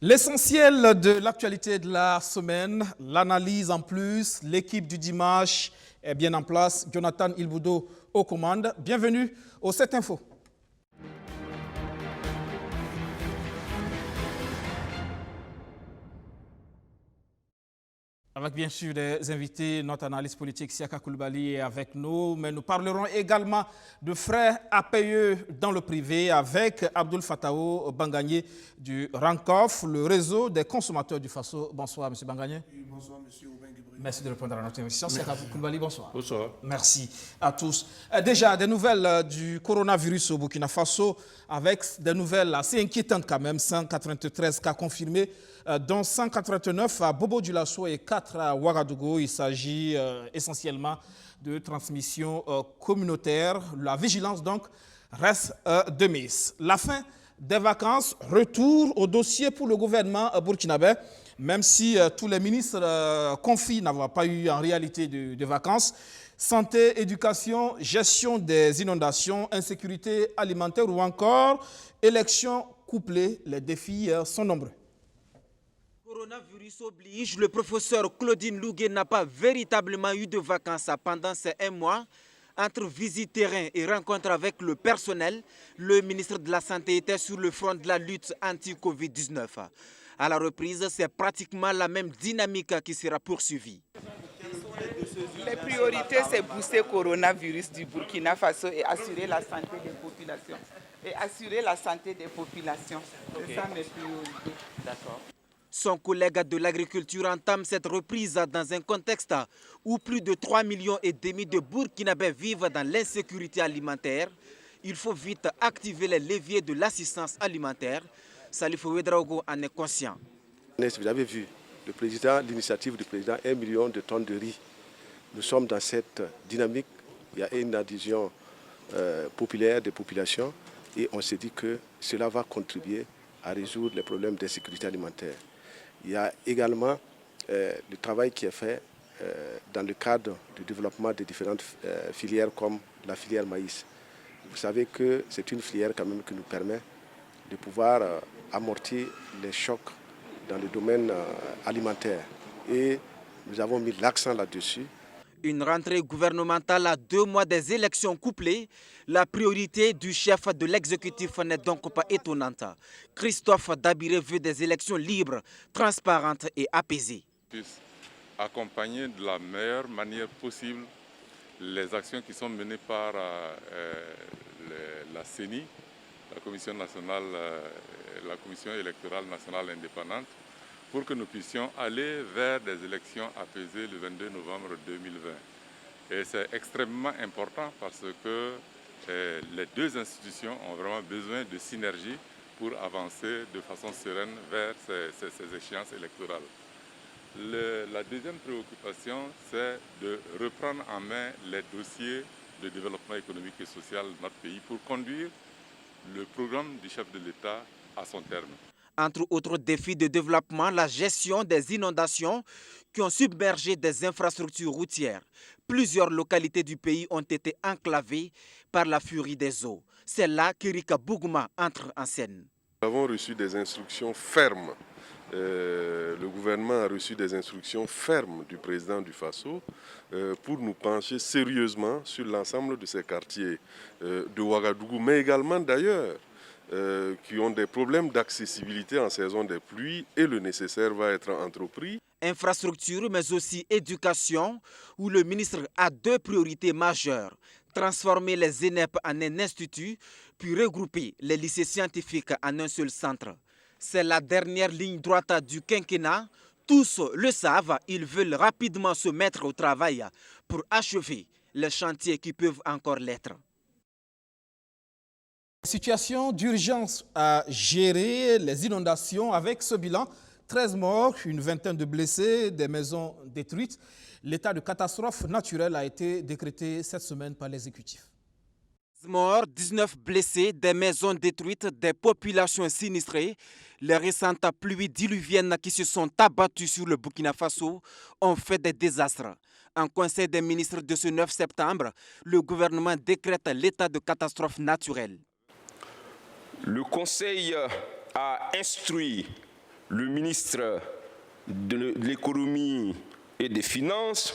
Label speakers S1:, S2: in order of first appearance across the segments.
S1: L'essentiel de l'actualité de la semaine, l'analyse en plus, l'équipe du dimanche est bien en place. Jonathan Ilboudo aux commandes. Bienvenue au 7 Info. Avec bien sûr des invités, notre analyste politique Siaka Koulibaly est avec nous, mais nous parlerons également de frais à payer dans le privé avec Abdoul Fattao Bangagné du RANCOF, le réseau des consommateurs du Faso. Bonsoir, M. Bangagné.
S2: Oui, bonsoir, M. Aubin Guibril.
S1: Merci de répondre à notre invitation. Siaka Koulibaly, bonsoir.
S2: Bonsoir.
S1: Merci à tous. Déjà, des nouvelles du coronavirus au Burkina Faso, avec des nouvelles assez inquiétantes quand même. 193 cas confirmés, dont 189 à Bobo-Dioulasso et 4 à Ouagadougou. Il s'agit essentiellement de transmission communautaire. La vigilance, donc, reste de mise. La fin des vacances, retour au dossier pour le gouvernement burkinabé, même si tous les ministres confient n'avoir pas eu en réalité de vacances. Santé, éducation, gestion des inondations, insécurité alimentaire ou encore élections couplées, les défis sont nombreux.
S3: Coronavirus oblige, le professeur Claudine Lougué n'a pas véritablement eu de vacances pendant ces 1 mois. Entre visite terrain et rencontre avec le personnel, le ministre de la Santé était sur le front de la lutte anti-Covid-19. À la reprise, c'est pratiquement la même dynamique qui sera poursuivie.
S4: Les priorités, c'est booster le coronavirus du Burkina Faso et assurer la santé des populations. C'est ça mes priorités.
S3: D'accord. Son collègue de l'agriculture entame cette reprise dans un contexte où plus de 3,5 millions de Burkinabés vivent dans l'insécurité alimentaire. Il faut vite activer les leviers de l'assistance alimentaire. Salif Ouedraogo en est conscient.
S5: Vous avez vu, l'initiative du président, 1 million de tonnes de riz. Nous sommes dans cette dynamique. Il y a une adhésion populaire des populations et on s'est dit que cela va contribuer à résoudre les problèmes d'insécurité alimentaire. Il y a également le travail qui est fait dans le cadre du développement de différentes filières comme la filière maïs. Vous savez que c'est une filière quand même qui nous permet de pouvoir amortir les chocs dans le domaine alimentaire. Et nous avons mis l'accent là-dessus.
S3: Une rentrée gouvernementale à 2 mois des élections couplées, la priorité du chef de l'exécutif n'est donc pas étonnante. Christophe Dabiré veut des élections libres, transparentes et apaisées.
S6: Puisse accompagner de la meilleure manière possible les actions qui sont menées par la CENI, la Commission électorale nationale indépendante, pour que nous puissions aller vers des élections apaisées le 22 novembre 2020. Et c'est extrêmement important parce que les deux institutions ont vraiment besoin de synergie pour avancer de façon sereine vers ces échéances électorales. La deuxième préoccupation, c'est de reprendre en main les dossiers de développement économique et social de notre pays pour conduire le programme du chef de l'État à son terme.
S3: Entre autres défis de développement, la gestion des inondations qui ont submergé des infrastructures routières. Plusieurs localités du pays ont été enclavées par la furie des eaux. C'est là qu'Erika Bougouma entre en scène.
S7: Nous avons reçu des instructions fermes. Le gouvernement a reçu des instructions fermes du président du Faso pour nous pencher sérieusement sur l'ensemble de ces quartiers de Ouagadougou, mais également d'ailleurs, qui ont des problèmes d'accessibilité en saison des pluies et le nécessaire va être entrepris.
S3: Infrastructure, mais aussi éducation, où le ministre a 2 priorités majeures. Transformer les ENEP en un institut, puis regrouper les lycées scientifiques en un seul centre. C'est la dernière ligne droite du quinquennat. Tous le savent, ils veulent rapidement se mettre au travail pour achever les chantiers qui peuvent encore l'être.
S1: Situation d'urgence à gérer, les inondations avec ce bilan, 13 morts, une vingtaine de blessés, des maisons détruites. L'état de catastrophe naturelle a été décrété cette semaine par l'exécutif.
S3: 10 morts, 19 blessés, des maisons détruites, des populations sinistrées. Les récentes pluies diluviennes qui se sont abattues sur le Burkina Faso ont fait des désastres. En conseil des ministres de ce 9 septembre, le gouvernement décrète l'état de catastrophe naturelle.
S8: Le Conseil a instruit
S2: le ministre de l'économie et des finances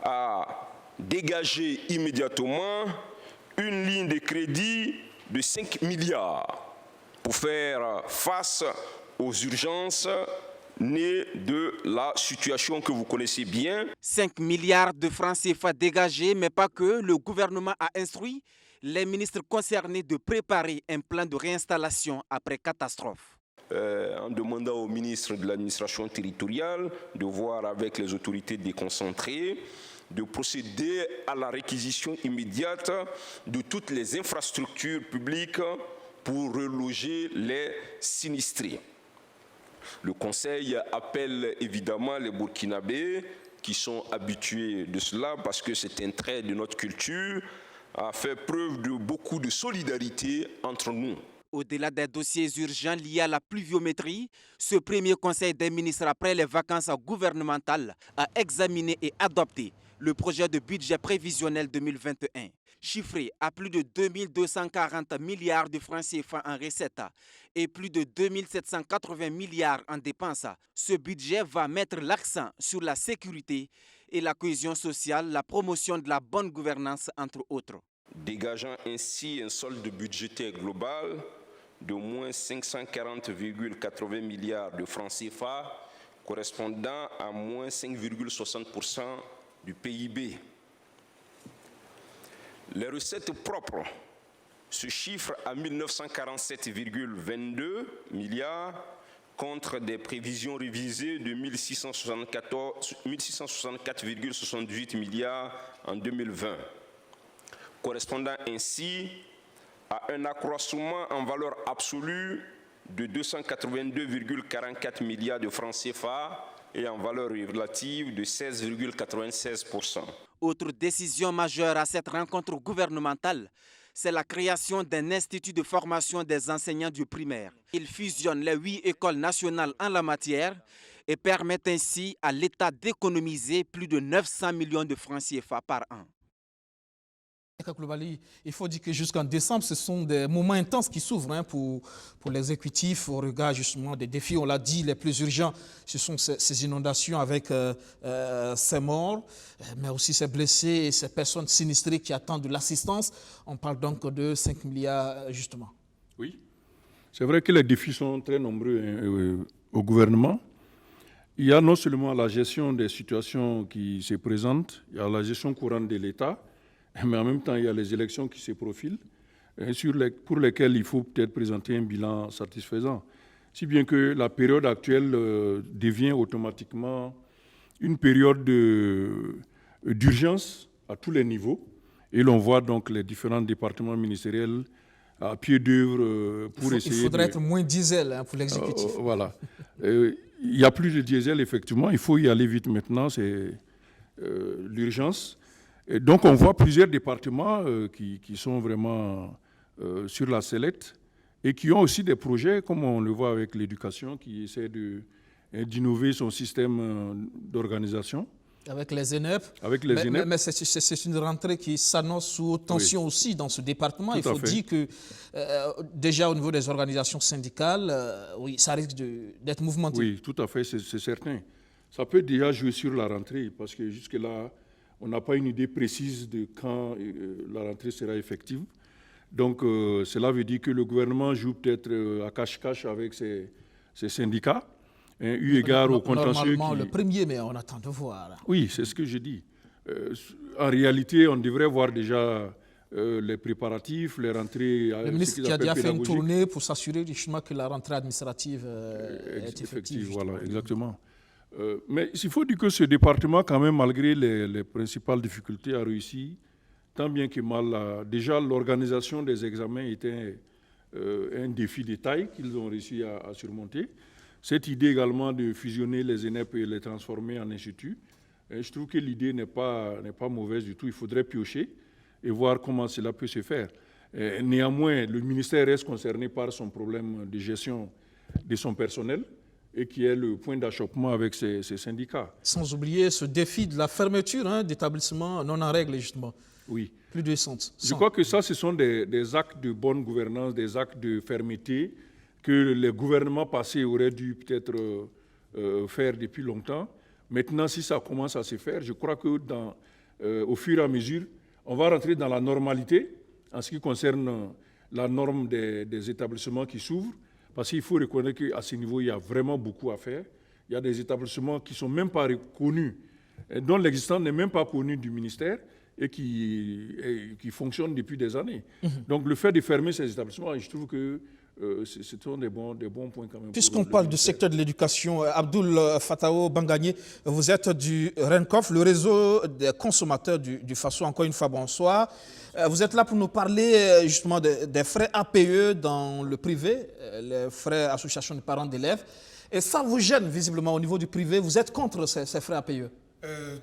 S2: a dégagé immédiatement une ligne de crédit de 5 milliards pour faire face aux urgences nées de la situation que vous connaissez bien.
S3: 5 milliards de francs CFA dégagés, mais pas que. Le gouvernement a instruit les ministres concernés de préparer un plan de réinstallation après catastrophe.
S2: En demandant au ministre de l'administration territoriale de voir avec les autorités déconcentrées, de procéder à la réquisition immédiate de toutes les infrastructures publiques pour reloger les sinistrés. Le Conseil appelle évidemment les Burkinabés, qui sont habitués de cela parce que c'est un trait de notre culture, à faire preuve de beaucoup de solidarité entre nous.
S3: Au-delà des dossiers urgents liés à la pluviométrie, ce premier conseil des ministres après les vacances gouvernementales a examiné et adopté le projet de budget prévisionnel 2021. Chiffré à plus de 2240 milliards de francs CFA en recettes et plus de 2780 milliards en dépenses, ce budget va mettre l'accent sur la sécurité et la cohésion sociale, la promotion de la bonne gouvernance, entre autres.
S2: Dégageant ainsi un solde budgétaire global de moins 540,80 milliards de francs CFA, correspondant à moins 5,60% du PIB. Les recettes propres se chiffrent à 1947,22 milliards contre des prévisions révisées de 1664,78 milliards en 2020, correspondant ainsi à un accroissement en valeur absolue de 282,44 milliards de francs CFA et en valeur relative de 16,96%.
S3: Autre décision majeure à cette rencontre gouvernementale, c'est la création d'un institut de formation des enseignants du primaire. Il fusionne les 8 écoles nationales en la matière et permet ainsi à l'État d'économiser plus de 900 millions de francs CFA par an.
S1: Il faut dire que jusqu'en décembre, ce sont des moments intenses qui s'ouvrent pour l'exécutif au regard justement des défis. On l'a dit, les plus urgents, ce sont ces inondations avec ces morts, mais aussi ces blessés et ces personnes sinistrées qui attendent de l'assistance. On parle donc de 5 milliards justement.
S8: Oui, c'est vrai que les défis sont très nombreux au gouvernement. Il y a non seulement la gestion des situations qui se présentent, il y a la gestion courante de l'État, mais en même temps, il y a les élections qui se profilent, pour lesquelles il faut peut-être présenter un bilan satisfaisant. Si bien que la période actuelle devient automatiquement une période d'urgence à tous les niveaux. Et l'on voit donc les différents départements ministériels à pied d'œuvre pour essayer
S1: Il faudrait être moins diesel pour l'exécutif.
S8: Voilà. Il n'y a plus de diesel, effectivement. Il faut y aller vite maintenant. C'est l'urgence. Et donc, on voit plusieurs départements qui sont vraiment sur la sellette et qui ont aussi des projets, comme on le voit avec l'éducation, qui essaie d'innover son système d'organisation.
S1: Avec les ENEP.
S8: Avec les ENEP.
S1: Mais c'est une rentrée qui s'annonce sous tension aussi dans ce département. Il faut dire que déjà au niveau des organisations syndicales, oui, ça risque d'être mouvementé.
S8: Oui, tout à fait, c'est certain. Ça peut déjà jouer sur la rentrée parce que jusque-là, on n'a pas une idée précise de quand la rentrée sera effective. Donc, cela veut dire que le gouvernement joue peut-être à cache-cache avec ses syndicats, eu égard au contentieux.
S1: Normalement, le 1er mai, on attend de voir.
S8: Oui, c'est ce que je dis. En réalité, on devrait voir déjà les préparatifs, les rentrées.
S1: Le ministre qui a déjà fait une tournée pour s'assurer justement que la rentrée administrative est effective.
S8: Voilà, exactement. Mais il faut dire que ce département, quand même, malgré les principales difficultés, a réussi, tant bien que mal. Déjà, l'organisation des examens était un défi de taille qu'ils ont réussi à surmonter. Cette idée également de fusionner les ENEP et les transformer en instituts, je trouve que l'idée n'est pas mauvaise du tout. Il faudrait piocher et voir comment cela peut se faire. Néanmoins, le ministère reste concerné par son problème de gestion de son personnel, et qui est le point d'achoppement avec ces syndicats.
S1: Sans oublier ce défi de la fermeture d'établissements non en règle, justement.
S8: Oui.
S1: Plus de 100.
S8: Je crois que ça, ce sont des actes de bonne gouvernance, des actes de fermeté que les gouvernements passés auraient dû peut-être faire depuis longtemps. Maintenant, si ça commence à se faire, je crois que au fur et à mesure, on va rentrer dans la normalité en ce qui concerne la norme des établissements qui s'ouvrent, parce qu'il faut reconnaître qu'à ce niveau, il y a vraiment beaucoup à faire. Il y a des établissements qui ne sont même pas reconnus, dont l'existence n'est même pas connue du ministère et qui fonctionnent depuis des années. Donc le fait de fermer ces établissements, je trouve que ce sont des bons points quand même.
S1: Puisqu'on parle du secteur de l'éducation, Abdoul Fatao Bangani, vous êtes du RENCOF, le réseau des consommateurs du Faso. Encore une fois, bonsoir. Vous êtes là pour nous parler justement des frais APE dans le privé, les frais association de parents d'élèves. Et ça vous gêne visiblement au niveau du privé. Vous êtes contre ces frais APE?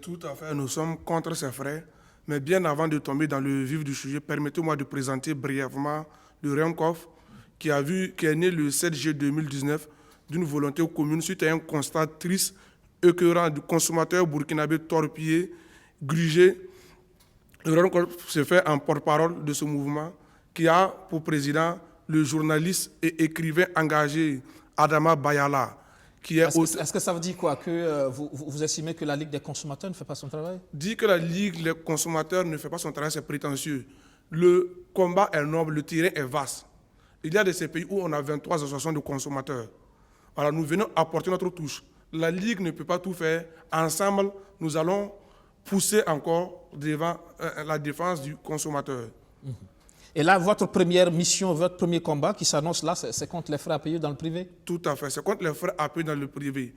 S9: Tout à fait, nous sommes contre ces frais. Mais bien avant de tomber dans le vif du sujet, permettez-moi de présenter brièvement le RENCOF, qui est né le 7 juillet 2019 d'une volonté commune suite à un constat triste, écœurant du consommateur burkinabé torpillé, grugé. Le RENCOF se fait en porte-parole de ce mouvement qui a pour président le journaliste et écrivain engagé Adama Bayala.
S1: Est-ce que ça veut dire quoi? Que vous estimez que la Ligue des consommateurs ne fait pas son travail?
S9: Dire que la Ligue des consommateurs ne fait pas son travail, c'est prétentieux. Le combat est noble, le terrain est vaste. Il y a de ces pays où on a 23 associations de consommateurs. Alors nous venons apporter notre touche. La Ligue ne peut pas tout faire. Ensemble, nous allons pousser encore devant la défense du consommateur.
S1: Et là, votre première mission, votre premier combat qui s'annonce là, c'est contre les frais à payer dans le privé?
S9: Tout à fait, c'est contre les frais à payer dans le privé.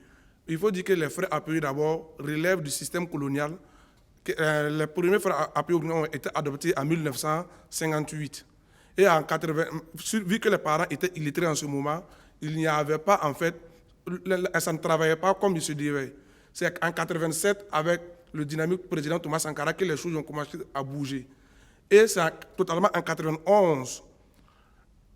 S9: Il faut dire que les frais à payer d'abord relèvent du système colonial. Les premiers frais à payer ont été adoptés en 1958. Et en 80, vu que les parents étaient illettrés en ce moment, il n'y avait pas en fait, ça ne travaillait pas comme il se devait. C'est en 1987, avec le dynamique président Thomas Sankara, que les choses ont commencé à bouger. Et c'est totalement en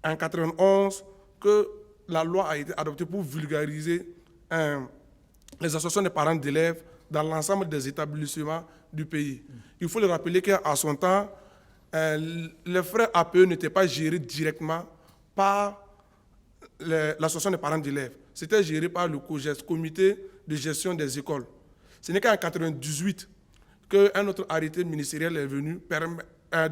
S9: 1991 que la loi a été adoptée pour vulgariser les associations des parents d'élèves dans l'ensemble des établissements du pays. Il faut le rappeler qu'à son temps, les frais APE n'étaient pas gérés directement par l'association des parents d'élèves. C'était géré par le COGES, Comité de gestion des écoles. Ce n'est qu'en 1998 qu'un autre arrêté ministériel est venu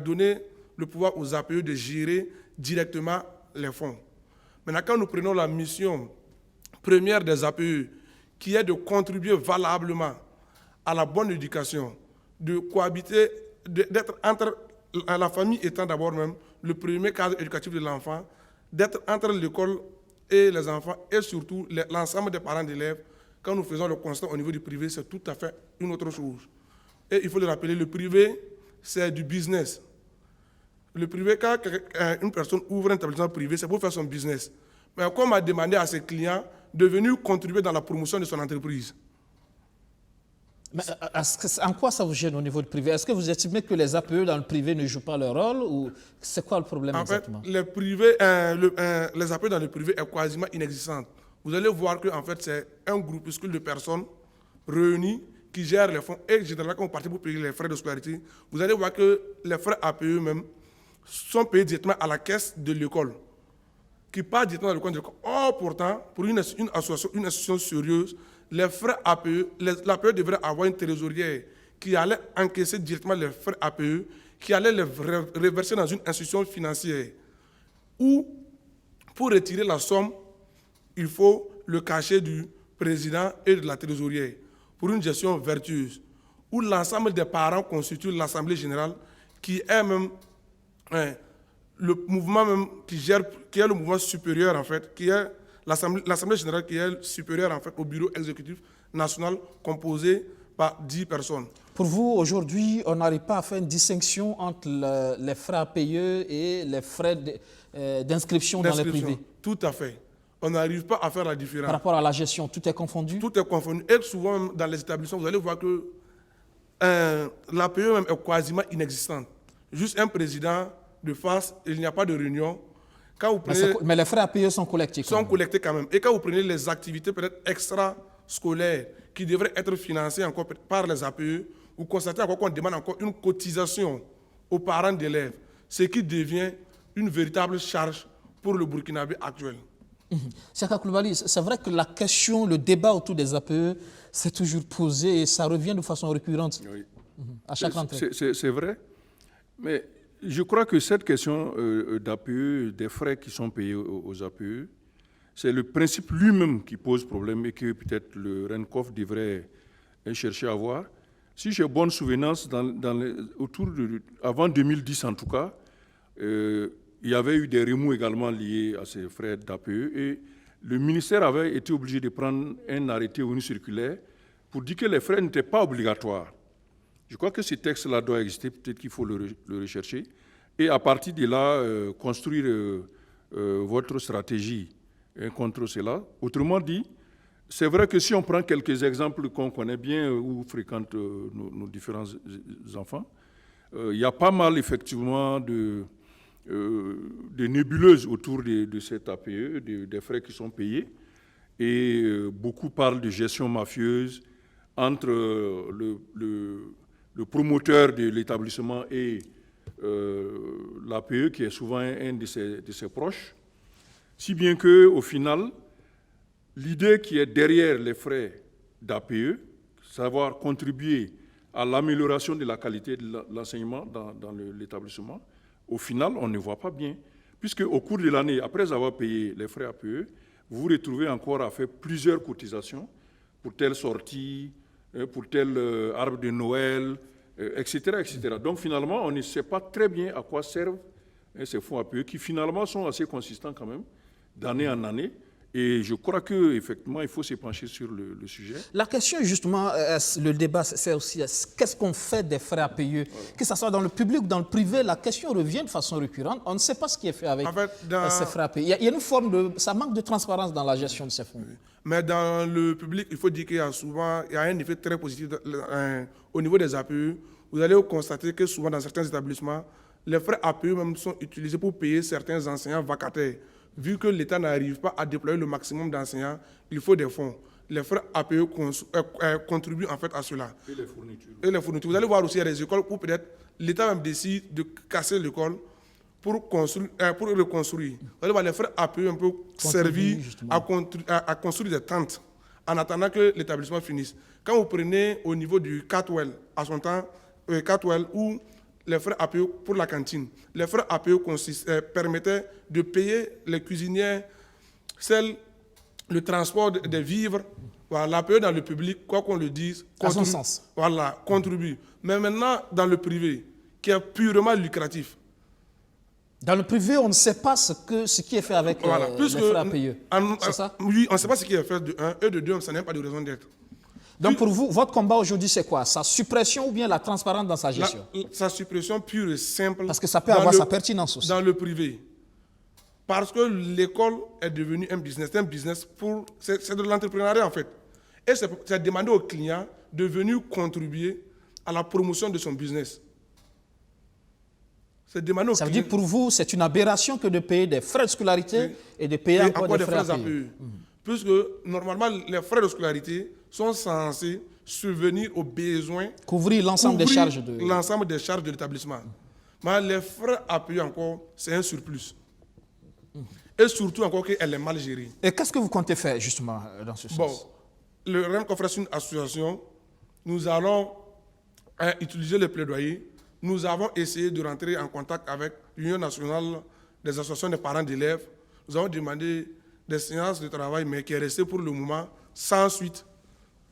S9: donner le pouvoir aux APE de gérer directement les fonds. Maintenant, quand nous prenons la mission première des APE, qui est de contribuer valablement à la bonne éducation, de cohabiter, d'être entre la famille étant d'abord même le premier cadre éducatif de l'enfant, d'être entre l'école et les enfants et surtout l'ensemble des parents d'élèves, quand nous faisons le constat au niveau du privé, c'est tout à fait une autre chose. Et il faut le rappeler, le privé, c'est du business. Le privé, quand une personne ouvre un établissement privé, c'est pour faire son business. Mais comme a demandé à ses clients de venir contribuer dans la promotion de son entreprise.
S1: Mais en quoi ça vous gêne au niveau du privé? Est-ce que vous estimez que les APE dans le privé ne jouent pas leur rôle ou c'est quoi le problème exactement?
S9: En fait, les APE dans le privé est quasiment inexistante. Vous allez voir que en fait, c'est un groupuscule de personnes réunies qui gèrent les fonds et généralement quand on partit pour payer les frais de scolarité, vous allez voir que les frais APE même sont payés directement à la caisse de l'école, qui part directement dans le compte de l'école. Or, pourtant, pour une association sérieuse, les frais APE, l'APE devrait avoir une trésorière qui allait encaisser directement les frais APE, qui allait les reverser dans une institution financière. Ou, pour retirer la somme, il faut le cachet du président et de la trésorière pour une gestion vertueuse, où l'ensemble des parents constituent l'Assemblée générale, qui est même le mouvement même qui est le mouvement supérieur en fait, qui est l'Assemblée générale qui est supérieure en fait au bureau exécutif national composé par 10 personnes.
S1: Pour vous, aujourd'hui, on n'arrive pas à faire une distinction entre les frais à payer et les frais d'inscription dans les privés?
S9: Tout à fait. On n'arrive pas à faire la différence.
S1: Par rapport à la gestion, tout est confondu? Tout
S9: est confondu. Et souvent, même dans les établissements, vous allez voir que l'APE même est quasiment inexistante. Juste un président de face, il n'y a pas de réunion. Quand vous prenez,
S1: mais les frais à payer sont collectés quand même.
S9: Sont collectés quand même. Et quand vous prenez les activités peut-être extra-scolaires qui devraient être financées encore par les APE, vous constatez encore qu'on demande encore une cotisation aux parents d'élèves, ce qui devient une véritable charge pour le Burkinabé actuel.
S1: Chaka Coulibaly, c'est vrai que la question, le débat autour des APE s'est toujours posé et ça revient de façon récurrente à chaque rentrée.
S8: C'est vrai, mais je crois que cette question d'APE, des frais qui sont payés aux APE, c'est le principe lui-même qui pose problème et que peut-être le RENCOF devrait chercher à voir. Si j'ai bonne souvenance, avant 2010 en tout cas, il y avait eu des remous également liés à ces frais d'APE et le ministère avait été obligé de prendre un arrêté ou une circulaire pour dire que les frais n'étaient pas obligatoires. Je crois que ce texte-là doit exister, peut-être qu'il faut le rechercher et à partir de là, construire votre stratégie contre cela. Autrement dit, c'est vrai que si on prend quelques exemples qu'on connaît bien où fréquentent nos différents enfants, il y a pas mal effectivement de nébuleuses autour de cette APE, des frais qui sont payés. Et beaucoup parlent de gestion mafieuse entre le promoteur de l'établissement et l'APE, qui est souvent un de ses proches. Si bien qu'au final, l'idée qui est derrière les frais d'APE, savoir contribuer à l'amélioration de la qualité de l'enseignement dans l'établissement, au final, on ne voit pas bien. Puisque au cours de l'année, après avoir payé les frais APE, vous vous retrouvez encore à faire plusieurs cotisations pour telle sortie, pour tel arbre de Noël, etc., etc. Donc finalement, on ne sait pas très bien à quoi servent ces fonds APE qui finalement sont assez consistants quand même, d'année en année. Et je crois qu'effectivement, il faut se pencher sur le sujet.
S1: La question, justement, le débat, c'est aussi qu'est-ce qu'on fait des frais APE, que ce soit dans le public ou dans le privé, la question revient de façon récurrente. On ne sait pas ce qui est fait avec ces frais APE. Il y a une forme de... Ça manque de transparence dans la gestion de ces fonds.
S9: Oui. Mais dans le public, il faut dire qu'il y a souvent un effet très positif au niveau des APE. Vous allez constater que souvent, dans certains établissements, les frais APE même sont utilisés pour payer certains enseignants vacataires. Vu que l'État n'arrive pas à déployer le maximum d'enseignants, il faut des fonds. Les frais APE contribuent en fait à cela.
S8: Et les fournitures.
S9: Et les fournitures. Vous allez voir aussi, il y a des écoles où peut-être l'État même décide de casser l'école pour reconstruire. Vous allez voir, les frais APE un peu servir à construire des tentes en attendant que l'établissement finisse. Quand vous prenez au niveau du Catwell, à son temps, Catwell, où les frais APE pour la cantine. Les frais APE permettaient de payer les cuisinières, le transport des vivres. Voilà, l'APE dans le public, quoi qu'on le dise, contribue. Mais maintenant, dans le privé, qui est purement lucratif.
S1: Dans le privé, on ne sait pas ce qui est fait avec les frais APE. C'est ça?
S9: Oui, on ne sait pas ce qui est fait de 1 et de 2, ça n'a pas de raison d'être.
S1: Donc pour vous, votre combat aujourd'hui, c'est quoi? Sa suppression ou bien la transparence dans sa gestion?
S9: Sa suppression pure et simple.
S1: Parce que ça peut avoir sa pertinence aussi.
S9: Dans le privé. Parce que l'école est devenue un business. C'est un business c'est de l'entrepreneuriat en fait. Et c'est demander au client de venir contribuer à la promotion de son business. C'est demander au client.
S1: Ça veut dire pour vous, c'est une aberration que de payer des frais de scolarité et de payer encore des frais APE.
S9: Puisque normalement, les frais de scolarité sont censés subvenir aux besoins.
S1: Couvrir l'ensemble des charges
S9: de l'établissement. Mais les frais APE encore, c'est un surplus. Et surtout encore qu'elle est mal gérée.
S1: Et qu'est-ce que vous comptez faire justement dans ce sens?
S9: Le RENCOF reste une association. Nous allons utiliser les plaidoyers. Nous avons essayé de rentrer en contact avec l'Union nationale des associations des parents d'élèves. Nous avons demandé des séances de travail, mais qui est resté pour le moment sans suite.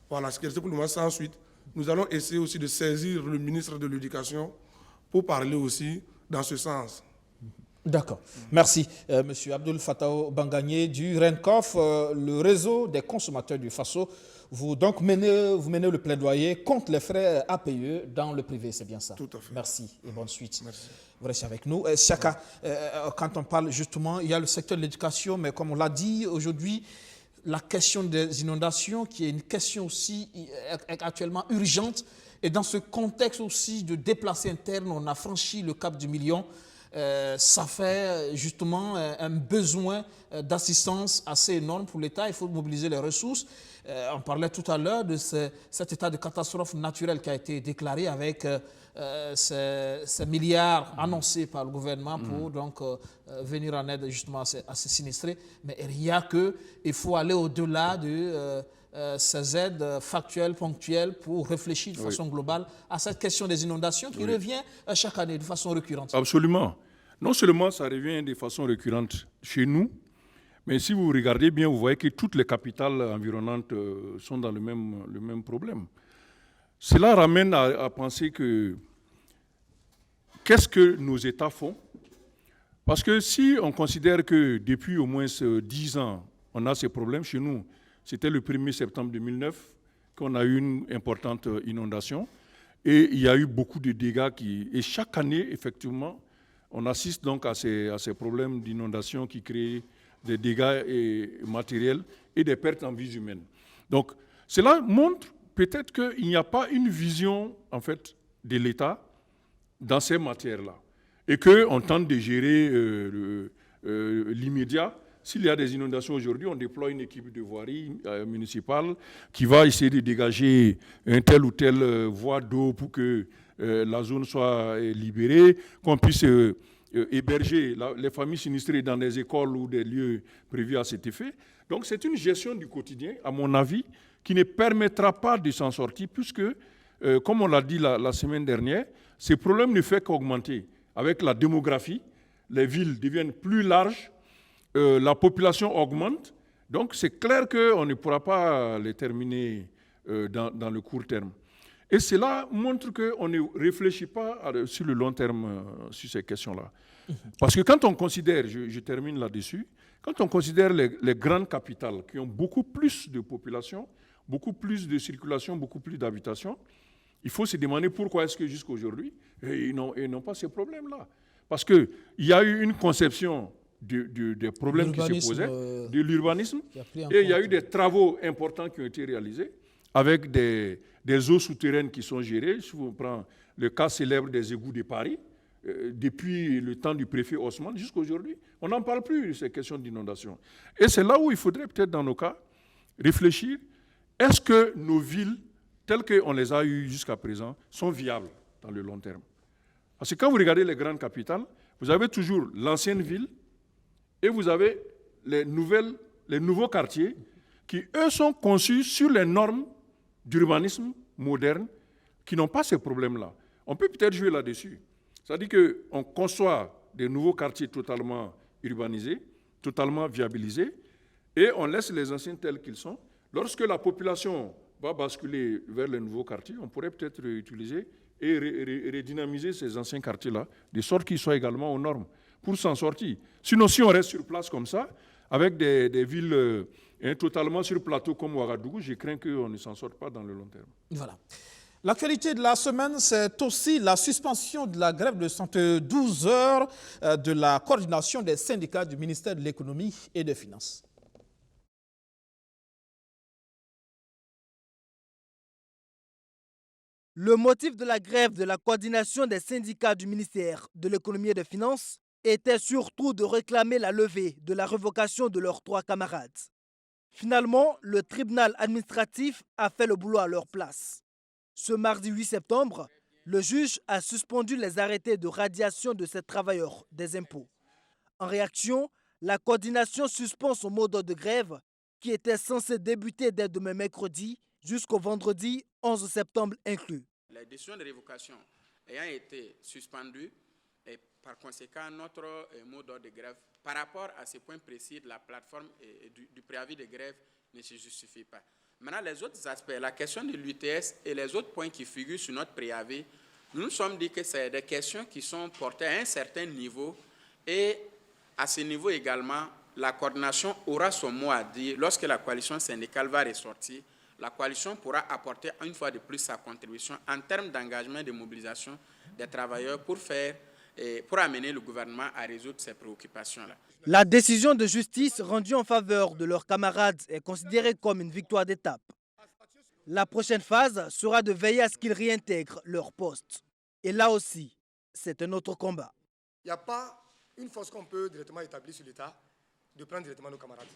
S9: Voilà, ce qui est resté pour le moment sans suite. Nous allons essayer aussi de saisir le ministre de l'Éducation pour parler aussi dans ce sens.
S1: D'accord. Merci. Monsieur Abdoul Fattah Bangagné du RENCOF, le réseau des consommateurs du Faso. Vous menez le plaidoyer contre les frais APE dans le privé, c'est bien ça?
S9: Tout à fait.
S1: Merci et bonne suite.
S9: Merci.
S1: Vous restez avec nous. Chaka, quand on parle justement, il y a le secteur de l'éducation, mais comme on l'a dit aujourd'hui, la question des inondations, qui est une question aussi actuellement urgente. Et dans ce contexte aussi de déplacés internes, on a franchi le cap du million. Ça fait justement un besoin d'assistance assez énorme pour l'État. Il faut mobiliser les ressources. On parlait tout à l'heure de cet état de catastrophe naturelle qui a été déclaré avec ces milliards annoncés par le gouvernement pour donc, venir en aide justement à ces sinistrés, mais il y a il faut aller au-delà de ces aides factuelles, ponctuelles, pour réfléchir de façon globale à cette question des inondations qui revient chaque année de façon récurrente.
S8: Absolument. Non seulement ça revient de façon récurrente chez nous, mais si vous regardez bien, vous voyez que toutes les capitales environnantes sont dans le même problème. Cela ramène à penser que qu'est-ce que nos États font? Parce que si on considère que depuis au moins 10 ans, on a ces problèmes chez nous, c'était le 1er septembre 2009 qu'on a eu une importante inondation et il y a eu beaucoup de dégâts et chaque année, effectivement, on assiste donc à ces problèmes d'inondation qui créent des dégâts matériels et des pertes en vies humaines. Donc, cela montre peut-être qu'il n'y a pas une vision, en fait, de l'État dans ces matières-là. Et qu'on tente de gérer l'immédiat. S'il y a des inondations aujourd'hui, on déploie une équipe de voirie municipale qui va essayer de dégager une telle ou telle voie d'eau pour que la zone soit libérée, qu'on puisse héberger les familles sinistrées dans des écoles ou des lieux prévus à cet effet. Donc c'est une gestion du quotidien, à mon avis, qui ne permettra pas de s'en sortir puisque, comme on l'a dit la semaine dernière, ces problèmes ne font qu'augmenter. Avec la démographie, les villes deviennent plus larges, la population augmente, donc c'est clair qu'on ne pourra pas les terminer dans le court terme. Et cela montre qu'on ne réfléchit pas sur le long terme sur ces questions-là. Parce que quand on considère, je termine là-dessus, quand on considère les grandes capitales qui ont beaucoup plus de population, beaucoup plus de circulation, beaucoup plus d'habitation, il faut se demander pourquoi est-ce que jusqu'à aujourd'hui, ils n'ont pas ces problèmes-là. Parce qu'il y a eu une conception des problèmes qui se posaient, de l'urbanisme, et il y a eu des travaux importants qui ont été réalisés avec des eaux souterraines qui sont gérées. Si vous prenez le cas célèbre des égouts de Paris, depuis le temps du préfet Haussmann jusqu'à aujourd'hui, on n'en parle plus de ces questions d'inondation. Et c'est là où il faudrait peut-être, dans nos cas, réfléchir. Est-ce que nos villes, telles qu'on les a eues jusqu'à présent, sont viables dans le long terme? Parce que quand vous regardez les grandes capitales, vous avez toujours l'ancienne ville et vous avez les nouveaux quartiers qui, eux, sont conçus sur les normes d'urbanisme moderne qui n'ont pas ces problèmes-là. On peut peut-être jouer là-dessus. C'est-à-dire qu'on conçoit des nouveaux quartiers totalement urbanisés, totalement viabilisés, et on laisse les anciens tels qu'ils sont. Lorsque la population va basculer vers les nouveaux quartiers, on pourrait peut-être réutiliser et redynamiser ces anciens quartiers-là, de sorte qu'ils soient également aux normes, pour s'en sortir. Sinon, si on reste sur place comme ça, avec des villes totalement sur plateau comme Ouagadougou, je crains qu'on ne s'en sorte pas dans le long terme.
S1: Voilà. L'actualité de la semaine, c'est aussi la suspension de la grève de 112 heures de la coordination des syndicats du ministère de l'Économie et des Finances.
S10: Le motif de la grève de la coordination des syndicats du ministère de l'Économie et des Finances était surtout de réclamer la levée de la révocation de leurs 3 camarades. Finalement, le tribunal administratif a fait le boulot à leur place. Ce mardi 8 septembre, le juge a suspendu les arrêtés de radiation de ces travailleurs des impôts. En réaction, la coordination suspend son mode de grève qui était censé débuter dès demain mercredi jusqu'au vendredi 11 septembre inclus.
S11: Les décisions de révocation ayant été suspendues, et par conséquent, notre mot d'ordre de grève, par rapport à ces points précis de la plateforme et du préavis de grève, ne se justifie pas. Maintenant, les autres aspects, la question de l'UTS et les autres points qui figurent sur notre préavis, nous nous sommes dit que c'est des questions qui sont portées à un certain niveau et à ce niveau également, la coordination aura son mot à dire. Lorsque la coalition syndicale va ressortir, la coalition pourra apporter une fois de plus sa contribution en termes d'engagement et de mobilisation des travailleurs pour amener le gouvernement à résoudre ces préoccupations-là.
S10: La décision de justice rendue en faveur de leurs camarades est considérée comme une victoire d'étape. La prochaine phase sera de veiller à ce qu'ils réintègrent leur poste. Et là aussi, c'est un autre combat.
S12: Il n'y a pas une force qu'on peut directement établir sur l'État de prendre directement nos camarades.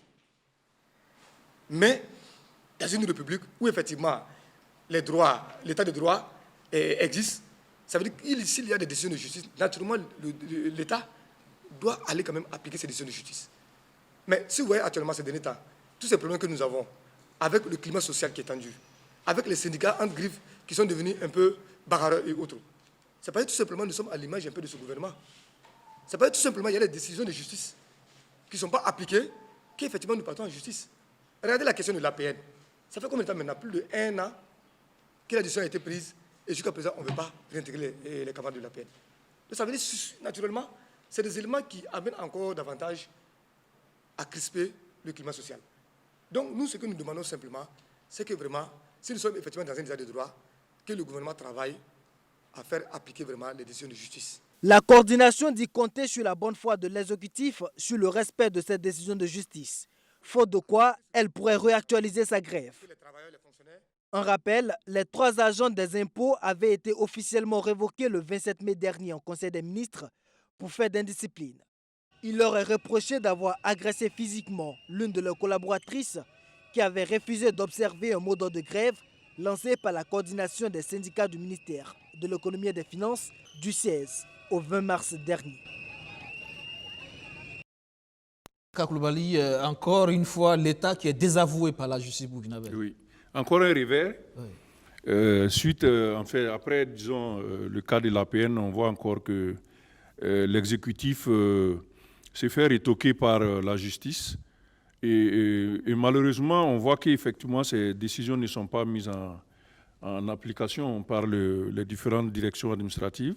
S12: Mais dans une république où effectivement l'état de droit existe, ça veut dire que s'il y a des décisions de justice, naturellement l'État doit aller quand même appliquer ces décisions de justice. Mais si vous voyez actuellement ces derniers temps, tous ces problèmes que nous avons, avec le climat social qui est tendu, avec les syndicats entre griffes qui sont devenus un peu bagarreurs et autres, c'est parce que tout simplement nous sommes à l'image un peu de ce gouvernement. C'est parce que tout simplement il y a des décisions de justice qui ne sont pas appliquées, qu'effectivement nous partons en justice. Regardez la question de l'APN. Ça fait combien de temps maintenant? Plus de 1 an que la décision a été prise et jusqu'à présent on ne veut pas réintégrer les camarades de l'APN. Donc ça veut dire naturellement, c'est des éléments qui amènent encore davantage à crisper le climat social. Donc nous, ce que nous demandons simplement, c'est que vraiment, si nous sommes effectivement dans un état de droit, que le gouvernement travaille à faire appliquer vraiment les décisions de justice.
S10: La coordination dit compter sur la bonne foi de l'exécutif sur le respect de cette décision de justice. Faute de quoi, elle pourrait réactualiser sa grève. Un rappel, les 3 agents des impôts avaient été officiellement révoqués le 27 mai dernier en Conseil des ministres pour fait d'indiscipline. Il leur est reproché d'avoir agressé physiquement l'une de leurs collaboratrices qui avait refusé d'observer un mot d'ordre de grève lancé par la coordination des syndicats du ministère de l'économie et des finances du 16 au 20 mars dernier.
S1: Kakoulibaly, encore une fois, l'État qui est désavoué par la justice burkinabé.
S8: Oui, encore un revers. Oui. Après, disons, le cas de l'APN, on voit encore que l'exécutif se fait rétoquer par la justice. Et malheureusement, on voit qu'effectivement, ces décisions ne sont pas mises en application par les différentes directions administratives.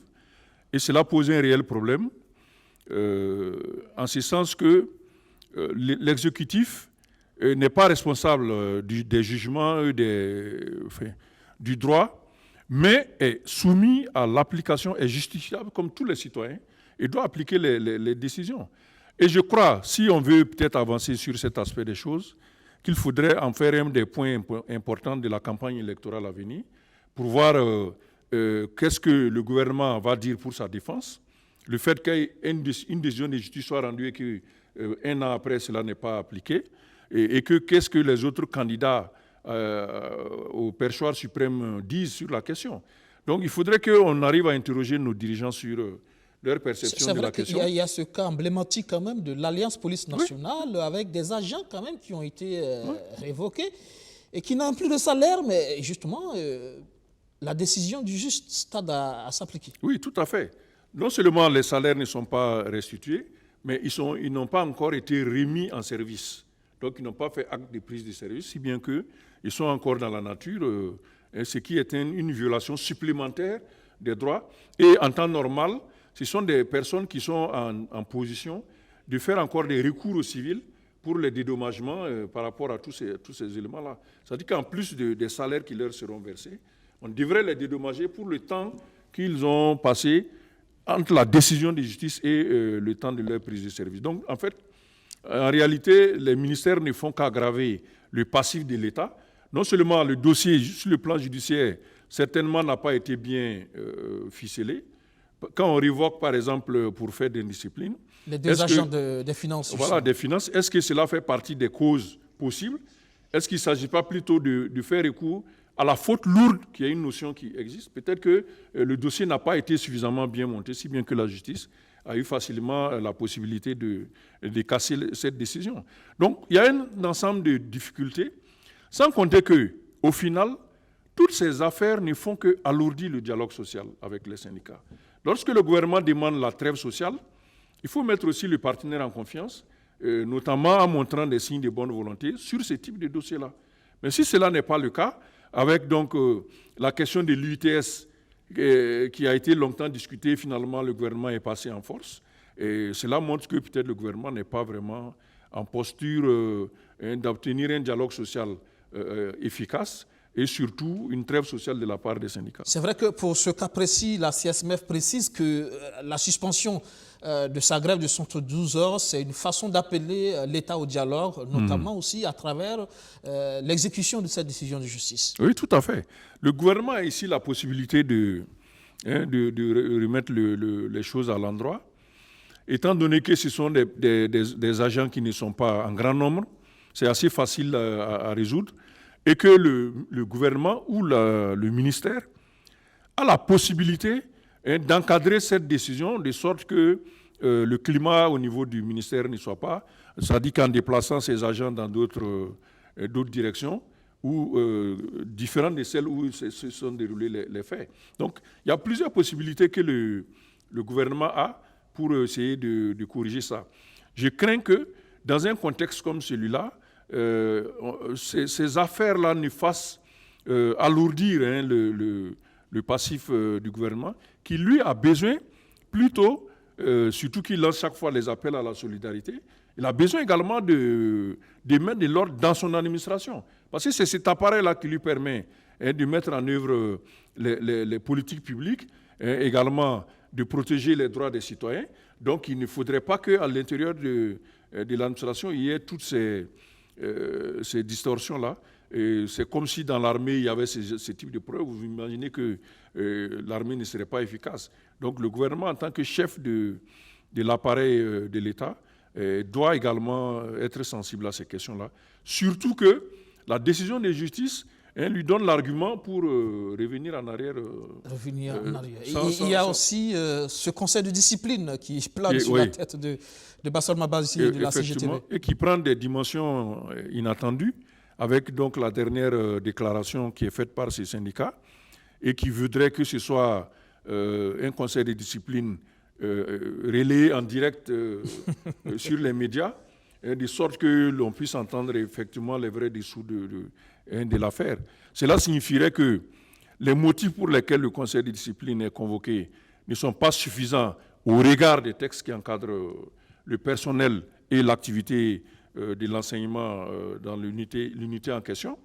S8: Et cela pose un réel problème, en ce sens que l'exécutif n'est pas responsable des jugements du droit, mais est soumis à l'application, est justiciable comme tous les citoyens et doit appliquer les décisions. Et je crois, si on veut peut-être avancer sur cet aspect des choses, qu'il faudrait en faire un des points importants de la campagne électorale à venir pour voir qu'est-ce que le gouvernement va dire pour sa défense. Le fait qu'une décision de justice soit rendue et qu'un an après, cela n'est pas appliqué, et qu'est-ce que les autres candidats au perchoir suprême disent sur la question. Donc il faudrait qu'on arrive à interroger nos dirigeants sur leur perception de la question.
S1: C'est vrai qu'il y a ce cas emblématique quand même de l'Alliance Police Nationale, oui, avec des agents quand même qui ont été révoqués et qui n'ont plus de salaire, mais justement, la décision du juste stade à s'appliquer.
S8: Oui, tout à fait. Non seulement les salaires ne sont pas restitués, mais ils n'ont pas encore été remis en service. Donc ils n'ont pas fait acte de prise de service, si bien qu'ils sont encore dans la nature, ce qui est une violation supplémentaire des droits. Et en temps normal, ce sont des personnes qui sont en position de faire encore des recours au civil pour les dédommagements par rapport à tous ces éléments-là. C'est-à-dire qu'en plus des salaires qui leur seront versés, on devrait les dédommager pour le temps qu'ils ont passé entre la décision de justice et le temps de leur prise de service. Donc, en fait, en réalité, les ministères ne font qu'aggraver le passif de l'État. Non seulement le dossier sur le plan judiciaire, certainement n'a pas été bien ficelé. Quand on révoque, par exemple, pour faire d'indiscipline...
S1: Les 2 agents des finances.
S8: Voilà, des finances. Est-ce que cela fait partie des causes possibles? Est-ce qu'il ne s'agit pas plutôt de faire recours à la faute lourde, qui est une notion qui existe? Peut-être que le dossier n'a pas été suffisamment bien monté, si bien que la justice a eu facilement la possibilité de casser cette décision. Donc, il y a un ensemble de difficultés, sans compter qu'au final, toutes ces affaires ne font qu'alourdir le dialogue social avec les syndicats. Lorsque le gouvernement demande la trêve sociale, il faut mettre aussi le partenaire en confiance, notamment en montrant des signes de bonne volonté sur ce type de dossier-là. Mais si cela n'est pas le cas, avec donc la question de l'UTS qui a été longtemps discutée, finalement le gouvernement est passé en force. Et cela montre que peut-être le gouvernement n'est pas vraiment en posture d'obtenir un dialogue social efficace et surtout une trêve sociale de la part des syndicats.
S1: C'est vrai que pour ce cas précis, la CSMF précise que la suspension de sa grève de 112 heures, c'est une façon d'appeler l'État au dialogue, notamment aussi à travers l'exécution de cette décision de justice.
S8: Oui, tout à fait. Le gouvernement a ici la possibilité de remettre les choses à l'endroit. Étant donné que ce sont des agents qui ne sont pas en grand nombre, c'est assez facile à résoudre, et que le gouvernement ou le ministère a la possibilité d'encadrer cette décision de sorte que le climat au niveau du ministère ne soit pas, c'est-à-dire qu'en déplaçant ses agents dans d'autres directions, ou différentes de celles où se sont déroulés les faits. Donc, il y a plusieurs possibilités que le gouvernement a pour essayer de corriger ça. Je crains que, dans un contexte comme celui-là, ces affaires-là ne fassent alourdir le passif du gouvernement, qui, lui, a besoin plutôt, surtout qu'il lance chaque fois les appels à la solidarité, il a besoin également de mettre de l'ordre dans son administration. Parce que c'est cet appareil-là qui lui permet de mettre en œuvre les politiques publiques, également de protéger les droits des citoyens. Donc, il ne faudrait pas qu'à l'intérieur de l'administration, il y ait toutes ces distorsions-là. C'est comme si dans l'armée, il y avait ce type de preuves. Vous imaginez que l'armée ne serait pas efficace. Donc, le gouvernement, en tant que chef de l'appareil de l'État, doit également être sensible à ces questions-là. Surtout que la décision de justice lui donne l'argument pour revenir en arrière.
S1: Il y a aussi ce conseil de discipline qui plane sur la tête de Bassol Mabazzi et de la CGTB.
S8: Et qui prend des dimensions inattendues, avec donc la dernière déclaration qui est faite par ces syndicats, et qui voudrait que ce soit un conseil de discipline relayé en direct sur les médias, de sorte que l'on puisse entendre effectivement les vrais dessous de l'affaire. Cela signifierait que les motifs pour lesquels le conseil de discipline est convoqué ne sont pas suffisants au regard des textes qui encadrent le personnel et l'activité de l'enseignement dans l'unité en question,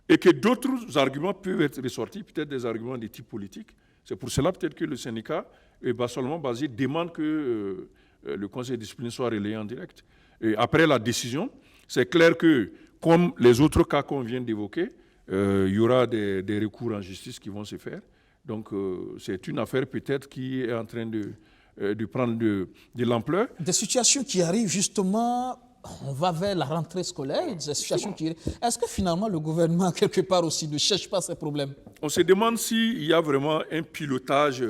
S8: et que d'autres arguments peuvent être ressortis, peut-être des arguments de type politique. C'est pour cela peut-être que le syndicat Bassol Mabazzi demande que le conseil de discipline soit relayé en direct. Et après la décision, c'est clair que, comme les autres cas qu'on vient d'évoquer, il y aura des recours en justice qui vont se faire. Donc, c'est une affaire peut-être qui est en train de prendre de l'ampleur.
S1: Des situations qui arrivent justement, on va vers la rentrée scolaire, des situations qui... Est-ce que finalement le gouvernement, quelque part aussi, ne cherche pas ces problèmes?
S8: On se demande s'il y a vraiment un pilotage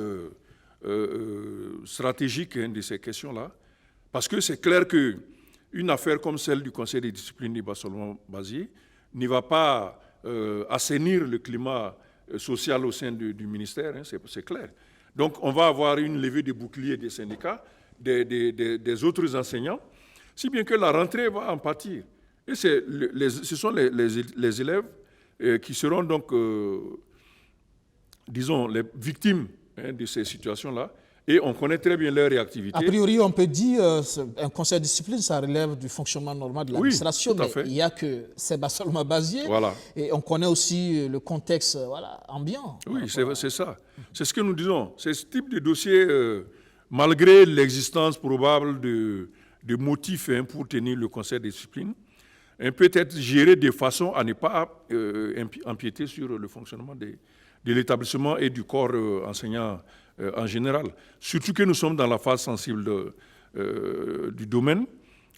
S8: stratégique de ces questions-là. Parce que c'est clair qu'une affaire comme celle du conseil de discipline de Bassol Mabazzi ne va pas assainir le climat social au sein du ministère, hein, c'est clair. Donc on va avoir une levée de boucliers des syndicats, des autres enseignants, si bien que la rentrée va en pâtir. Et ce sont les élèves qui seront donc, disons, les victimes de ces situations-là. Et on connaît très bien leur réactivité.
S1: A priori, on peut dire un conseil de discipline, ça relève du fonctionnement normal de l'administration.
S8: Oui, tout à fait.
S1: Mais il n'y a que c'est Bassol Mabazzi.
S8: Voilà.
S1: Et on connaît aussi le contexte ambiant.
S8: Oui, c'est ça. C'est ce que nous disons. C'est ce type de dossier, malgré l'existence probable de motifs pour tenir le conseil de discipline, peut être géré de façon à ne pas empiéter sur le fonctionnement de l'établissement et du corps enseignant en général. Surtout que nous sommes dans la phase sensible du domaine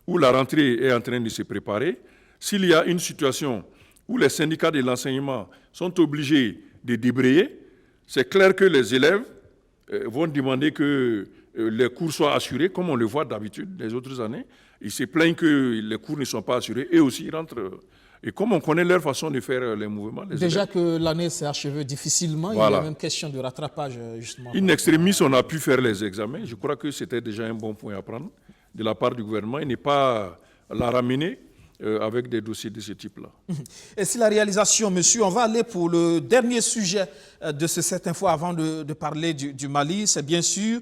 S8: où la rentrée est en train de se préparer. S'il y a une situation où les syndicats de l'enseignement sont obligés de débrayer, c'est clair que les élèves vont demander que les cours soient assurés, comme on le voit d'habitude les autres années. Ils se plaignent que les cours ne sont pas assurés et aussi ils rentrent. Et comme on connaît leur façon de faire les mouvements...
S1: Déjà que l'année s'est achevée difficilement, voilà. Il y a même question de rattrapage, justement.
S8: In extremis, on a pu faire les examens. Je crois que c'était déjà un bon point à prendre de la part du gouvernement et ne pas la ramener avec des dossiers de ce type-là.
S1: Et si la réalisation, monsieur, on va aller pour le dernier sujet de cette info avant de parler du Mali. C'est bien sûr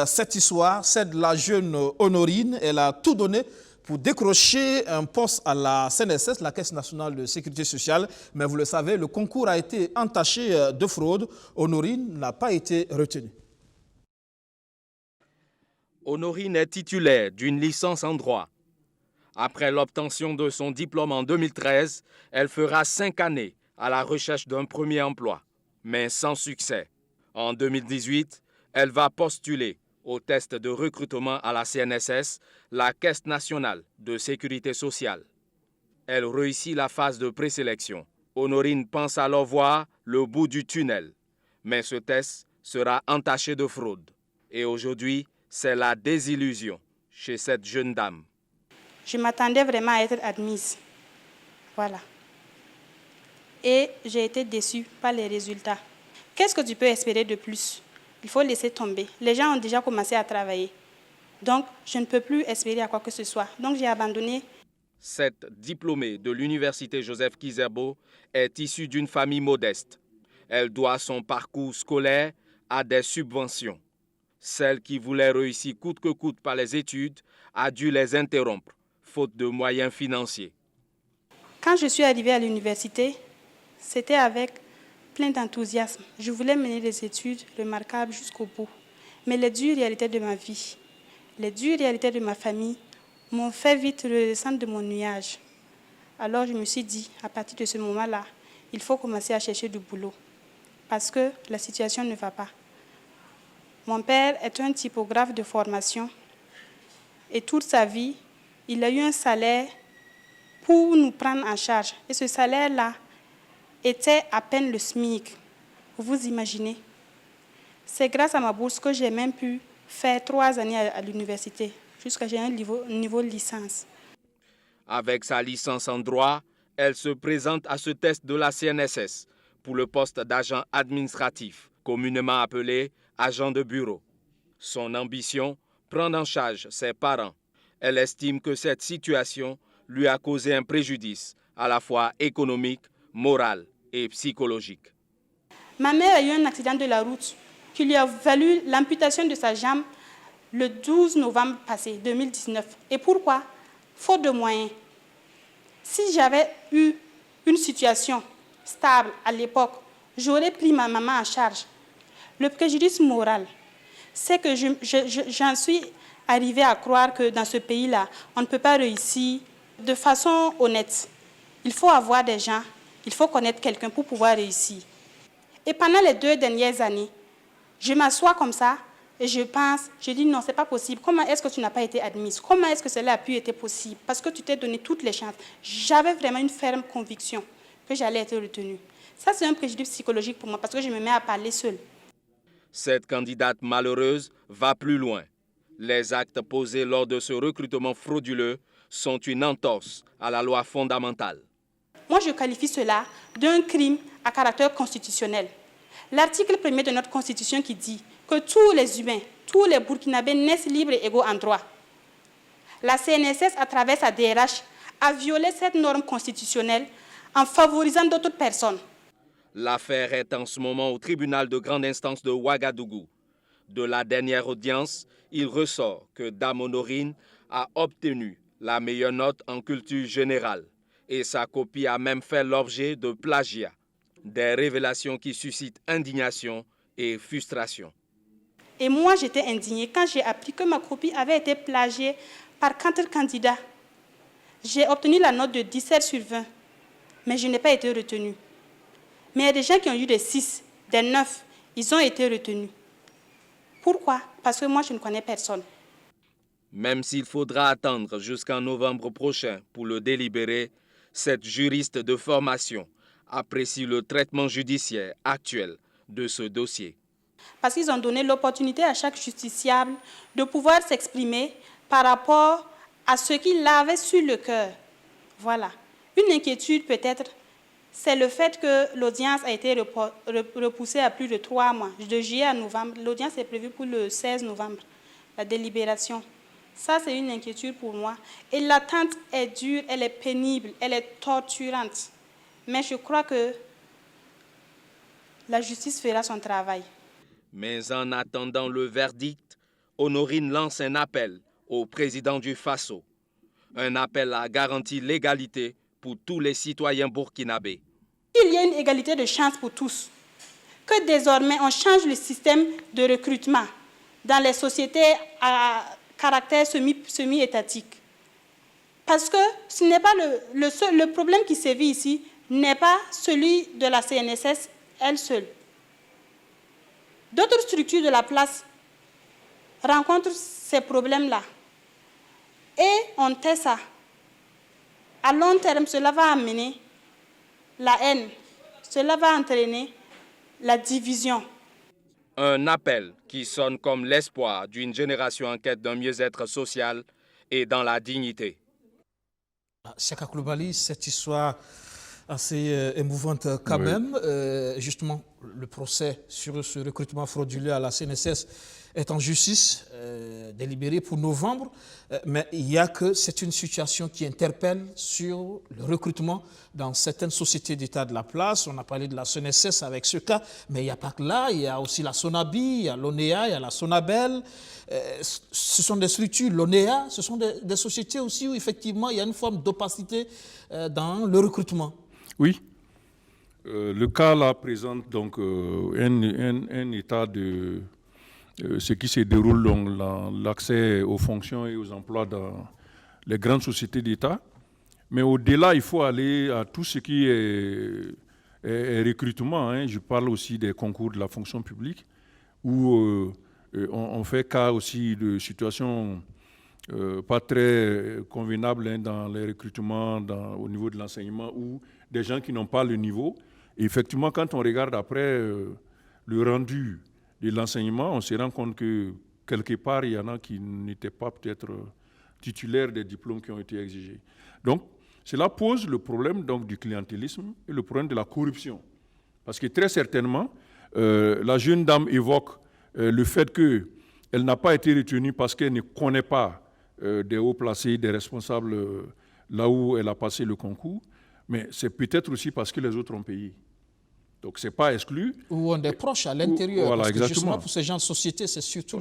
S1: cette histoire, celle de la jeune Honorine. Elle a tout donné pour décrocher un poste à la CNSS, la Caisse nationale de sécurité sociale. Mais vous le savez, le concours a été entaché de fraude. Honorine n'a pas été retenue.
S13: Honorine est titulaire d'une licence en droit. Après l'obtention de son diplôme en 2013, elle fera 5 années à la recherche d'un premier emploi, mais sans succès. En 2018, elle va postuler au test de recrutement à la CNSS, la Caisse nationale de sécurité sociale. Elle réussit la phase de présélection. Honorine pense alors voir le bout du tunnel. Mais ce test sera entaché de fraude. Et aujourd'hui, C'est la désillusion chez cette jeune dame.
S14: Je m'attendais vraiment à être admise. Voilà. Et j'ai été déçue par les résultats. Qu'est-ce que tu peux espérer de plus? Il faut laisser tomber. Les gens ont déjà commencé à travailler. Donc, je ne peux plus espérer à quoi que ce soit. Donc, j'ai abandonné.
S13: Cette diplômée de l'université Joseph Kizerbo est issue d'une famille modeste. Elle doit son parcours scolaire à des subventions. Celle qui voulait réussir coûte que coûte par les études a dû les interrompre, faute de moyens financiers.
S14: Quand je suis arrivée à l'université, c'était avec plein d'enthousiasme. Je voulais mener les études remarquables jusqu'au bout. Mais les dures réalités de ma vie, les dures réalités de ma famille m'ont fait vite redescendre de mon nuage. Alors je me suis dit, à partir de ce moment-là, il faut commencer à chercher du boulot. Parce que la situation ne va pas. Mon père est un typographe de formation. Et toute sa vie, il a eu un salaire pour nous prendre en charge. Et ce salaire-là était à peine le SMIC. Vous imaginez? C'est grâce à ma bourse que j'ai même pu faire 3 années à l'université, jusqu'à j'ai un niveau licence.
S13: Avec sa licence en droit, elle se présente à ce test de la CNSS pour le poste d'agent administratif, communément appelé agent de bureau. Son ambition, prendre en charge ses parents. Elle estime que cette situation lui a causé un préjudice à la fois économique, moral et psychologique.
S14: Ma mère a eu un accident de la route qui lui a valu l'amputation de sa jambe le 12 novembre passé, 2019. Et pourquoi? Faute de moyens. Si j'avais eu une situation stable à l'époque, j'aurais pris ma maman en charge. Le préjudice moral, c'est que j'en suis arrivée à croire que dans ce pays-là, on ne peut pas réussir de façon honnête. Il faut avoir des gens, il faut connaître quelqu'un pour pouvoir réussir. Et pendant les 2 dernières années, je m'assois comme ça et je pense, je dis non, ce n'est pas possible. Comment est-ce que tu n'as pas été admise? Comment est-ce que cela a pu être possible? Parce que tu t'es donné toutes les chances. J'avais vraiment une ferme conviction que j'allais être retenue. Ça, c'est un préjudice psychologique pour moi parce que je me mets à parler seule.
S13: Cette candidate malheureuse va plus loin. Les actes posés lors de ce recrutement frauduleux sont une entorse à la loi fondamentale.
S14: Moi, je qualifie cela d'un crime à caractère constitutionnel. L'article 1er de notre Constitution qui dit que tous les humains, tous les Burkinabés naissent libres et égaux en droit. La CNSS, à travers sa DRH, a violé cette norme constitutionnelle en favorisant d'autres personnes.
S13: L'affaire est en ce moment au tribunal de grande instance de Ouagadougou. De la dernière audience, il ressort que Dame Honorine a obtenu la meilleure note en culture générale et sa copie a même fait l'objet de plagiat. Des révélations qui suscitent indignation et frustration.
S14: Et moi, j'étais indignée quand j'ai appris que ma copie avait été plagiée par 4 candidats. J'ai obtenu la note de 17 sur 20, mais je n'ai pas été retenue. Mais il y a des gens qui ont eu des 6, des 9, ils ont été retenus. Pourquoi? Parce que moi, je ne connais personne.
S13: Même s'il faudra attendre jusqu'en novembre prochain pour le délibérer, cette juriste de formation apprécie le traitement judiciaire actuel de ce dossier.
S14: Parce qu'ils ont donné l'opportunité à chaque justiciable de pouvoir s'exprimer par rapport à ce qu'il avait sur le cœur. Voilà. Une inquiétude peut-être, c'est le fait que l'audience a été repoussée à plus de 3 mois, de juillet à novembre. L'audience est prévue pour le 16 novembre, la délibération. Ça, c'est une inquiétude pour moi. Et l'attente est dure, elle est pénible, elle est torturante. Mais je crois que la justice fera son travail.
S13: Mais en attendant le verdict, Honorine lance un appel au président du Faso. Un appel à garantir l'égalité pour tous les citoyens burkinabés.
S14: Il y a une égalité de chance pour tous. Que désormais, on change le système de recrutement dans les sociétés à caractère semi-étatique. Parce que ce n'est pas le problème qui sévit ici, n'est pas celui de la CNSS elle seule. D'autres structures de la place rencontrent ces problèmes-là. Et on tait ça. À long terme, cela va amener la haine. Cela va entraîner la division.
S13: Un appel qui sonne comme l'espoir d'une génération en quête d'un mieux-être social et dans la dignité.
S1: Chaka Coulibaly, cette histoire assez émouvante quand même. Justement, le procès sur ce recrutement frauduleux à la CNSS est en justice, délibéré pour novembre. Mais il y a que c'est une situation qui interpelle sur le recrutement dans certaines sociétés d'État de la place. On a parlé de la CNSS avec ce cas, mais il n'y a pas que là. Il y a aussi la Sonabi, il y a l'ONEA, il y a la Sonabel. Ce sont des structures, l'ONEA, ce sont des sociétés aussi où effectivement il y a une forme d'opacité dans le recrutement.
S8: Oui. Le cas là présente donc un état de ce qui se déroule dans l'accès aux fonctions et aux emplois dans les grandes sociétés d'État. Mais au-delà, il faut aller à tout ce qui est recrutement. Hein. Je parle aussi des concours de la fonction publique où on fait cas aussi de situations pas très convenables hein, dans les recrutements au niveau de l'enseignement ou des gens qui n'ont pas le niveau. Et effectivement, quand on regarde après le rendu de l'enseignement, on se rend compte que quelque part, il y en a qui n'étaient pas peut-être titulaires des diplômes qui ont été exigés. Donc, cela pose le problème donc, du clientélisme et le problème de la corruption. Parce que très certainement, la jeune dame évoque le fait qu'elle n'a pas été retenue parce qu'elle ne connaît pas des hauts placés, des responsables là où elle a passé le concours, mais c'est peut-être aussi parce que les autres ont payé. Donc, ce n'est pas exclu.
S1: Ou on est proche à l'intérieur.
S8: Voilà,
S1: parce que
S8: exactement.
S1: Justement, pour ces gens de société, c'est surtout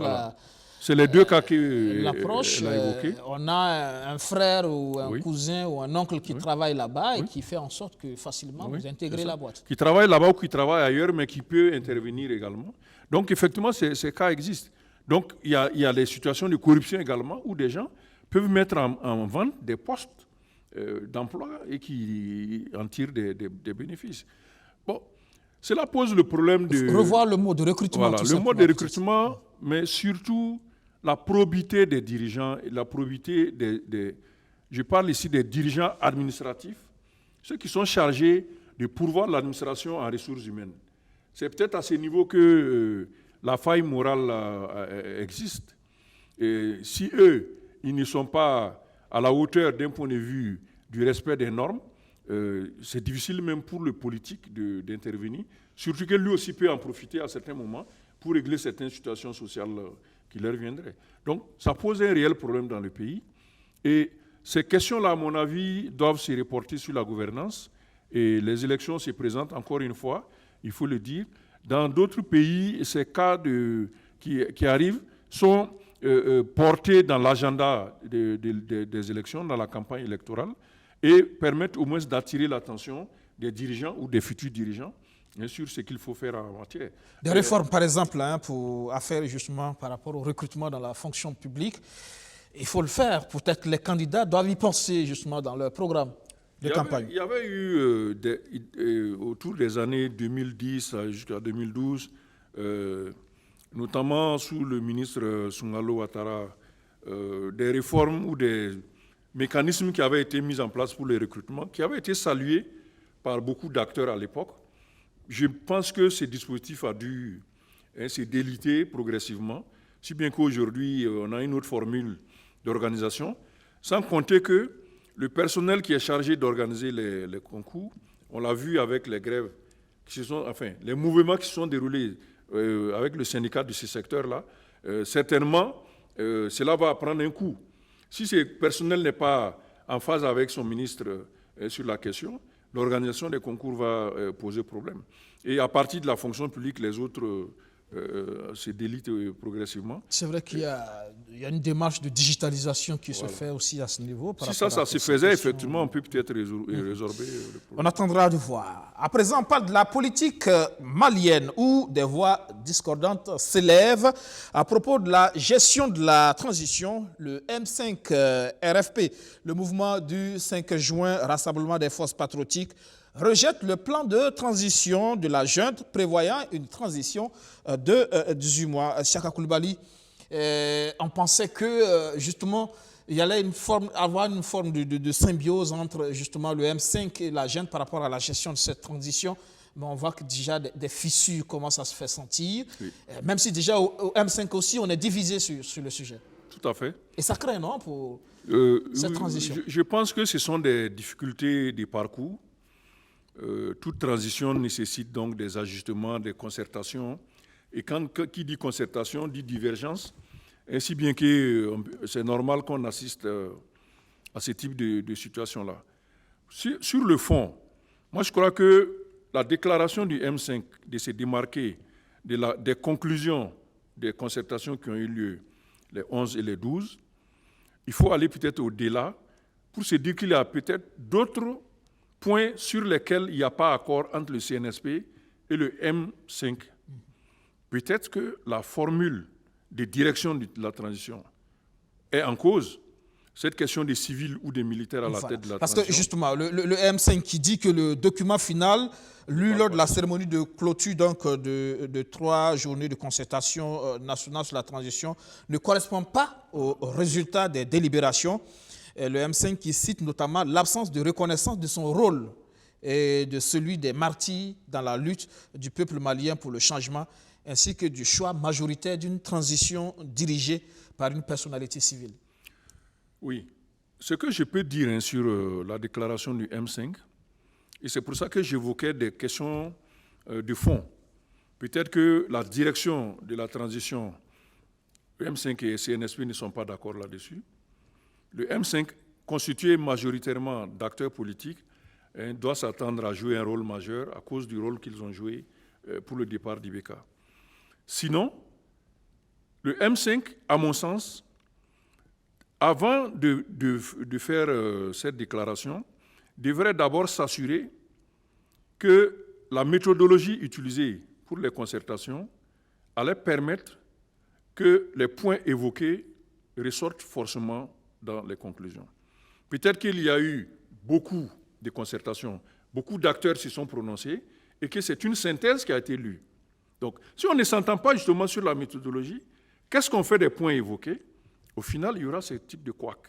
S8: c'est les deux cas qu'elle a
S1: évoqués. On a un frère ou un cousin ou un oncle qui travaille là-bas et qui fait en sorte que facilement vous intégrez la boîte.
S8: Qui travaille là-bas ou qui travaille ailleurs, mais qui peut intervenir également. Donc, effectivement, ces cas existent. Donc, il y a des situations de corruption également où des gens peuvent mettre en vente des postes d'emploi et qui en tirent des bénéfices. Bon, cela pose le problème de...
S1: Revoir le mode de recrutement.
S8: Voilà, le mode de recrutement, mais surtout la probité des dirigeants, et la probité je parle ici des dirigeants administratifs, ceux qui sont chargés de pourvoir l'administration en ressources humaines. C'est peut-être à ce niveau que la faille morale existe. Et si eux, ils ne sont pas à la hauteur d'un point de vue du respect des normes, c'est difficile même pour le politique d'intervenir, surtout que lui aussi peut en profiter à certains moments pour régler certaines situations sociales qui leur viendraient. Donc, ça pose un réel problème dans le pays. Et ces questions-là, à mon avis, doivent se reporter sur la gouvernance. Et les élections se présentent, encore une fois, il faut le dire. Dans d'autres pays, ces cas qui arrivent sont portés dans l'agenda des élections, dans la campagne électorale, et permettent au moins d'attirer l'attention des dirigeants ou des futurs dirigeants sur ce qu'il faut faire en matière.
S1: Des réformes, par exemple, à faire justement par rapport au recrutement dans la fonction publique, il faut le faire. Peut-être que les candidats doivent y penser justement dans leur programme de campagne.
S8: Il y avait eu, autour des années 2010 jusqu'à 2012, notamment sous le ministre Sungalo Ouattara, des réformes ou des mécanismes qui avaient été mis en place pour le recrutement, qui avaient été salués par beaucoup d'acteurs à l'époque. Je pense que ce dispositif a dû se déliter progressivement, si bien qu'aujourd'hui, on a une autre formule d'organisation, sans compter que le personnel qui est chargé d'organiser les concours, on l'a vu avec les grèves, les mouvements qui se sont déroulés avec le syndicat de ce secteur-là, certainement, cela va prendre un coup. Si ce personnel n'est pas en phase avec son ministre sur la question, l'organisation des concours va poser problème. Et à partir de la fonction publique, les autres se délitent progressivement.
S1: C'est vrai qu'il y a une démarche de digitalisation qui se fait aussi à ce niveau.
S8: Si ça se faisait, effectivement, on peut peut-être résorber le problème.
S1: On attendra de voir. À présent, on parle de la politique malienne où des voix discordantes s'élèvent à propos de la gestion de la transition. Le M5 RFP, le mouvement du 5 juin, Rassemblement des forces patriotiques, rejette le plan de transition de la junte prévoyant une transition de 18 mois. Chaka Coulibaly, on pensait que justement il y allait avoir une forme de symbiose entre justement le M5 et la junte par rapport à la gestion de cette transition. mais on voit que déjà des fissures commencent à se faire sentir, même si déjà au M5 aussi, on est divisé sur le sujet.
S8: Tout à fait.
S1: Et ça craint, non, pour cette transition?
S8: Je pense que ce sont des difficultés de parcours. Toute transition nécessite donc des ajustements, des concertations. Et qui dit concertation dit divergence. Ainsi bien que c'est normal qu'on assiste à ce type de situation-là. Sur le fond, moi je crois que la déclaration du M5 de se démarquer des conclusions des concertations qui ont eu lieu les 11 et les 12, il faut aller peut-être au-delà pour se dire qu'il y a peut-être d'autres points sur lesquels il n'y a pas accord entre le CNSP et le M5. Peut-être que la formule de direction de la transition est en cause. Cette question des civils ou des militaires à la tête de la transition.
S1: Parce que justement, le M5 qui dit que le document final, lu lors de la cérémonie de clôture donc, de 3 journées de concertation nationale sur la transition, ne correspond pas aux résultats des délibérations. Et le M5 qui cite notamment l'absence de reconnaissance de son rôle et de celui des martyrs dans la lutte du peuple malien pour le changement, ainsi que du choix majoritaire d'une transition dirigée par une personnalité civile.
S8: Oui. Ce que je peux dire sur la déclaration du M5, et c'est pour ça que j'évoquais des questions de fond. Peut-être que la direction de la transition, le M5 et le CNSP ne sont pas d'accord là-dessus. Le M5, constitué majoritairement d'acteurs politiques, doit s'attendre à jouer un rôle majeur à cause du rôle qu'ils ont joué pour le départ d'IBK. Sinon, le M5, à mon sens, avant de faire cette déclaration, devrait d'abord s'assurer que la méthodologie utilisée pour les concertations allait permettre que les points évoqués ressortent forcément dans les conclusions. Peut-être qu'il y a eu beaucoup de concertations, beaucoup d'acteurs s'y sont prononcés et que c'est une synthèse qui a été lue. Donc, si on ne s'entend pas justement sur la méthodologie, qu'est-ce qu'on fait des points évoqués? Au final, il y aura ce type de couac.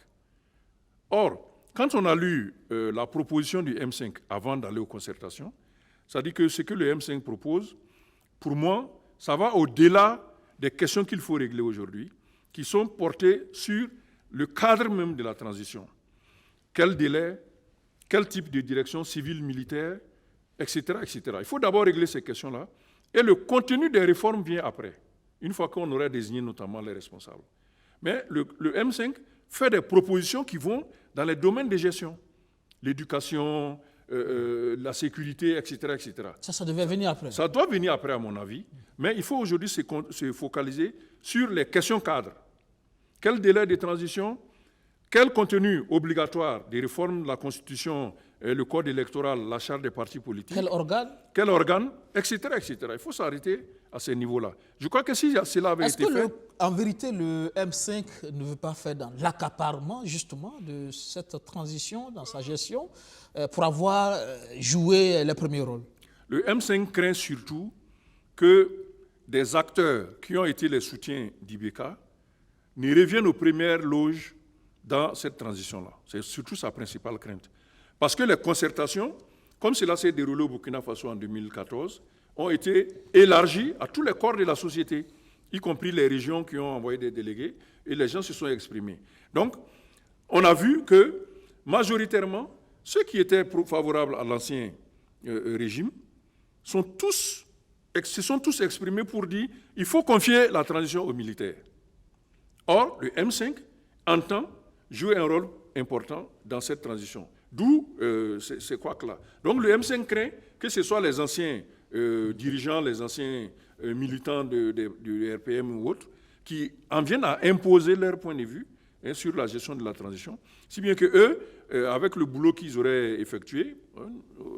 S8: Or, quand on a lu la proposition du M5 avant d'aller aux concertations, ça dit que ce que le M5 propose, pour moi, ça va au-delà des questions qu'il faut régler aujourd'hui, qui sont portées sur le cadre même de la transition. Quel délai, quel type de direction civile, militaire, etc., etc. Il faut d'abord régler ces questions-là, et le contenu des réformes vient après, une fois qu'on aura désigné notamment les responsables. Mais le M5 fait des propositions qui vont dans les domaines de gestion, l'éducation, la sécurité, etc., etc.
S1: Ça devait venir après.
S8: Ça doit venir après, à mon avis. Mais il faut aujourd'hui se focaliser sur les questions cadres. Quel délai de transition? Quel contenu obligatoire des réformes de la Constitution, le code électoral, la charte des partis politiques?
S1: Quel organe?
S8: Quel organe? Etc., etc. Il faut s'arrêter à ce niveau-là. Je crois que si cela avait été fait...
S1: Est-ce que, en vérité, le M5 ne veut pas faire dans l'accaparement, justement, de cette transition, dans sa gestion, pour avoir joué le premier rôle?
S8: Le M5 craint surtout que des acteurs qui ont été les soutiens d'IBK ne reviennent aux premières loges dans cette transition-là. C'est surtout sa principale crainte. Parce que les concertations, comme cela s'est déroulé au Burkina Faso en 2014, ont été élargies à tous les corps de la société, y compris les régions qui ont envoyé des délégués, et les gens se sont exprimés. Donc, on a vu que, majoritairement, ceux qui étaient favorables à l'ancien régime se sont tous exprimés pour dire qu'il faut confier la transition aux militaires. Or, le M5 entend jouer un rôle important dans cette transition. D'où ces couacs-là. Donc le M5 craint que ce soit les anciens dirigeants, les anciens militants du RPM ou autres, qui en viennent à imposer leur point de vue sur la gestion de la transition, si bien que eux, avec le boulot qu'ils auraient effectué,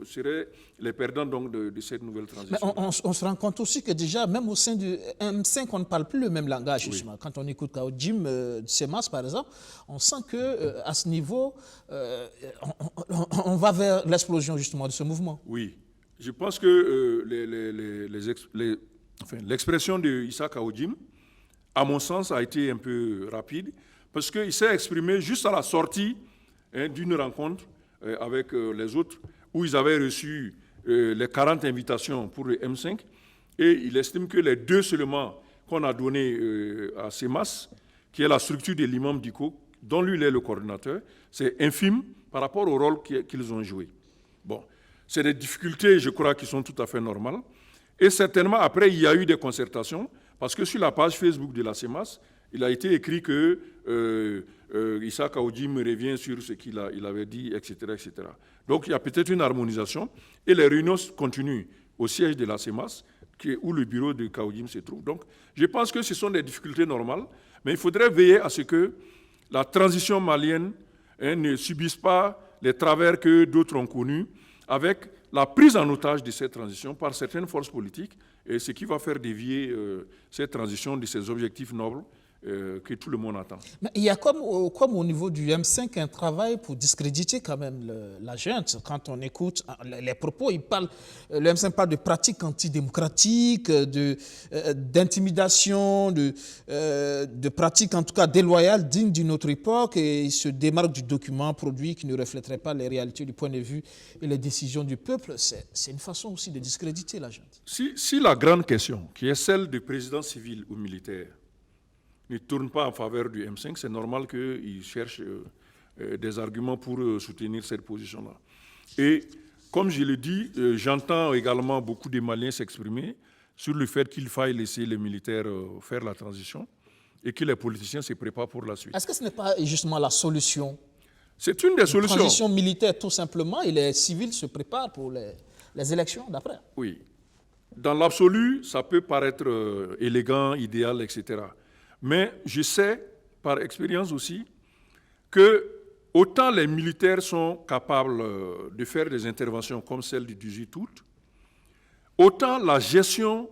S8: seraient les perdants donc de cette nouvelle transition.
S1: Mais on se rend compte aussi que déjà, même au sein du M5, on ne parle plus le même langage. Oui. Justement. Quand on écoute Jim Semas, par exemple, on sent qu'à ce niveau, on va vers l'explosion justement de ce mouvement.
S8: Oui. Je pense que l'expression de Issa Kaojim, à mon sens, a été un peu rapide, parce qu'il s'est exprimé juste à la sortie d'une rencontre avec les autres, où ils avaient reçu les 40 invitations pour le M5 et il estime que les 2 seulement qu'on a donnés à CEMAS, qui est la structure de l'imam Diko, dont lui il est le coordinateur, c'est infime par rapport au rôle qu'ils ont joué. Bon, c'est des difficultés, je crois, qui sont tout à fait normales. Et certainement, après, il y a eu des concertations, parce que sur la page Facebook de la CEMAS, il a été écrit que Issa Kaoudim revient sur ce qu'il avait dit, etc., etc. Donc, il y a peut-être une harmonisation, et les réunions continuent au siège de la CEMAS, où le bureau de Kaoudim se trouve. Donc, je pense que ce sont des difficultés normales, mais il faudrait veiller à ce que la transition malienne ne subisse pas les travers que d'autres ont connus, avec la prise en otage de cette transition par certaines forces politiques, et ce qui va faire dévier cette transition de ses objectifs nobles que tout le monde attend.
S1: Mais il y a comme au niveau du M5 un travail pour discréditer quand même la junte. Quand on écoute les propos, le M5 parle de pratiques antidémocratiques, d'intimidation, de pratiques en tout cas déloyales, dignes d'une autre époque, et il se démarque du document produit qui ne reflèterait pas les réalités du point de vue et les décisions du peuple. C'est une façon aussi de discréditer la junte.
S8: Si la grande question, qui est celle du président civil ou militaire, ne tourne pas en faveur du M5, c'est normal qu'ils cherchent des arguments pour soutenir cette position-là. Et comme je l'ai dit, j'entends également beaucoup de Maliens s'exprimer sur le fait qu'il faille laisser les militaires faire la transition et que les politiciens se préparent pour la suite.
S1: Est-ce que ce n'est pas justement la solution?
S8: C'est une des solutions.
S1: La transition militaire tout simplement, et les civils se préparent pour les élections d'après.
S8: Oui. Dans l'absolu, ça peut paraître élégant, idéal, etc. Mais je sais, par expérience aussi, que autant les militaires sont capables de faire des interventions comme celle du 18 août, autant la gestion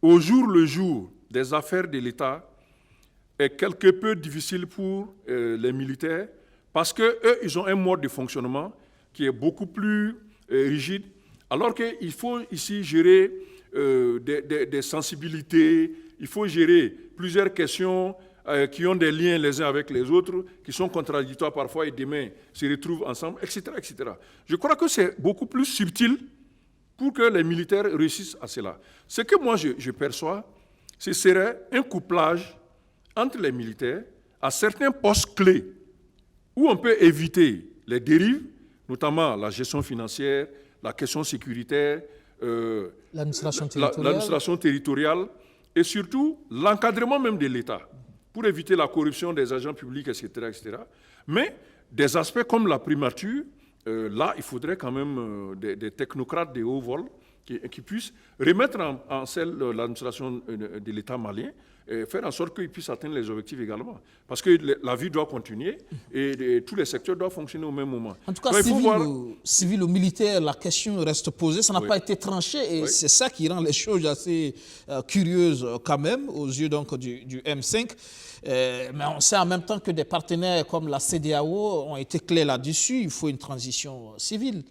S8: au jour le jour des affaires de l'État est quelque peu difficile pour les militaires parce qu'eux, ils ont un mode de fonctionnement qui est beaucoup plus rigide, alors qu'il faut ici gérer des sensibilités, il faut gérer plusieurs questions qui ont des liens les uns avec les autres, qui sont contradictoires parfois et demain se retrouvent ensemble, etc., etc. Je crois que c'est beaucoup plus subtil pour que les militaires réussissent à cela. Ce que moi je perçois, ce serait un couplage entre les militaires à certains postes clés où on peut éviter les dérives, notamment la gestion financière, la question sécuritaire, l'administration territoriale, et surtout l'encadrement même de l'État, pour éviter la corruption des agents publics, etc., etc. Mais des aspects comme la primature, là, il faudrait quand même des technocrates de haut vol qui puissent remettre en selle l'administration de l'État malien et faire en sorte qu'ils puissent atteindre les objectifs également. Parce que la vie doit continuer et tous les secteurs doivent fonctionner au même moment.
S1: En tout cas, civil ou militaire, la question reste posée. Ça n'a pas été tranché et c'est ça qui rend les choses assez curieuses quand même aux yeux donc, du M5. Mais on sait en même temps que des partenaires comme la CEDEAO ont été clés là-dessus. Il faut une transition civile.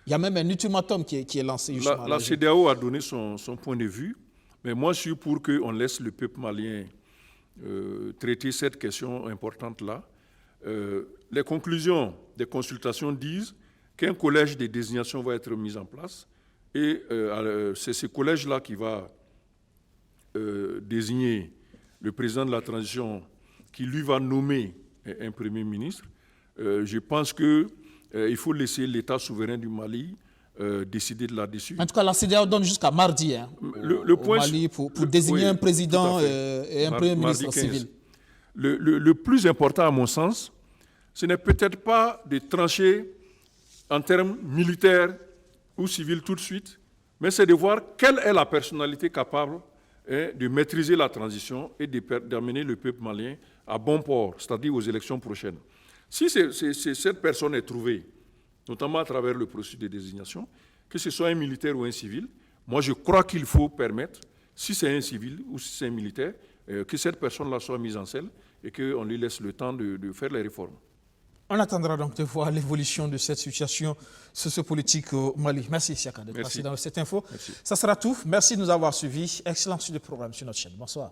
S1: Il y a même un ultimatum qui est lancé.
S8: La CEDEAO a donné son point de vue, mais moi je suis pour qu'on laisse le peuple malien traiter cette question importante-là. Les conclusions des consultations disent qu'un collège de désignation va être mis en place et c'est ce collège-là qui va désigner le président de la transition qui lui va nommer un premier ministre. Je pense qu'il faut laisser l'État souverain du Mali décider de là-dessus.
S1: En tout cas, la CEDEAO donne jusqu'à mardi au Mali pour désigner un président et un premier ministre civil.
S8: Le plus important, à mon sens, ce n'est peut-être pas de trancher en termes militaires ou civils tout de suite, mais c'est de voir quelle est la personnalité capable de maîtriser la transition et d'amener le peuple malien à bon port, c'est-à-dire aux élections prochaines. Si cette personne est trouvée, notamment à travers le processus de désignation, que ce soit un militaire ou un civil, moi je crois qu'il faut permettre, si c'est un civil ou si c'est un militaire, que cette personne-là soit mise en selle et qu'on lui laisse le temps de faire les réformes.
S1: On attendra donc de voir l'évolution de cette situation sociopolitique au Mali. Merci Siaka d'être passé dans cette info.
S8: Merci.
S1: Ça sera tout. Merci de nous avoir suivis. Excellent suite de programme sur notre chaîne. Bonsoir.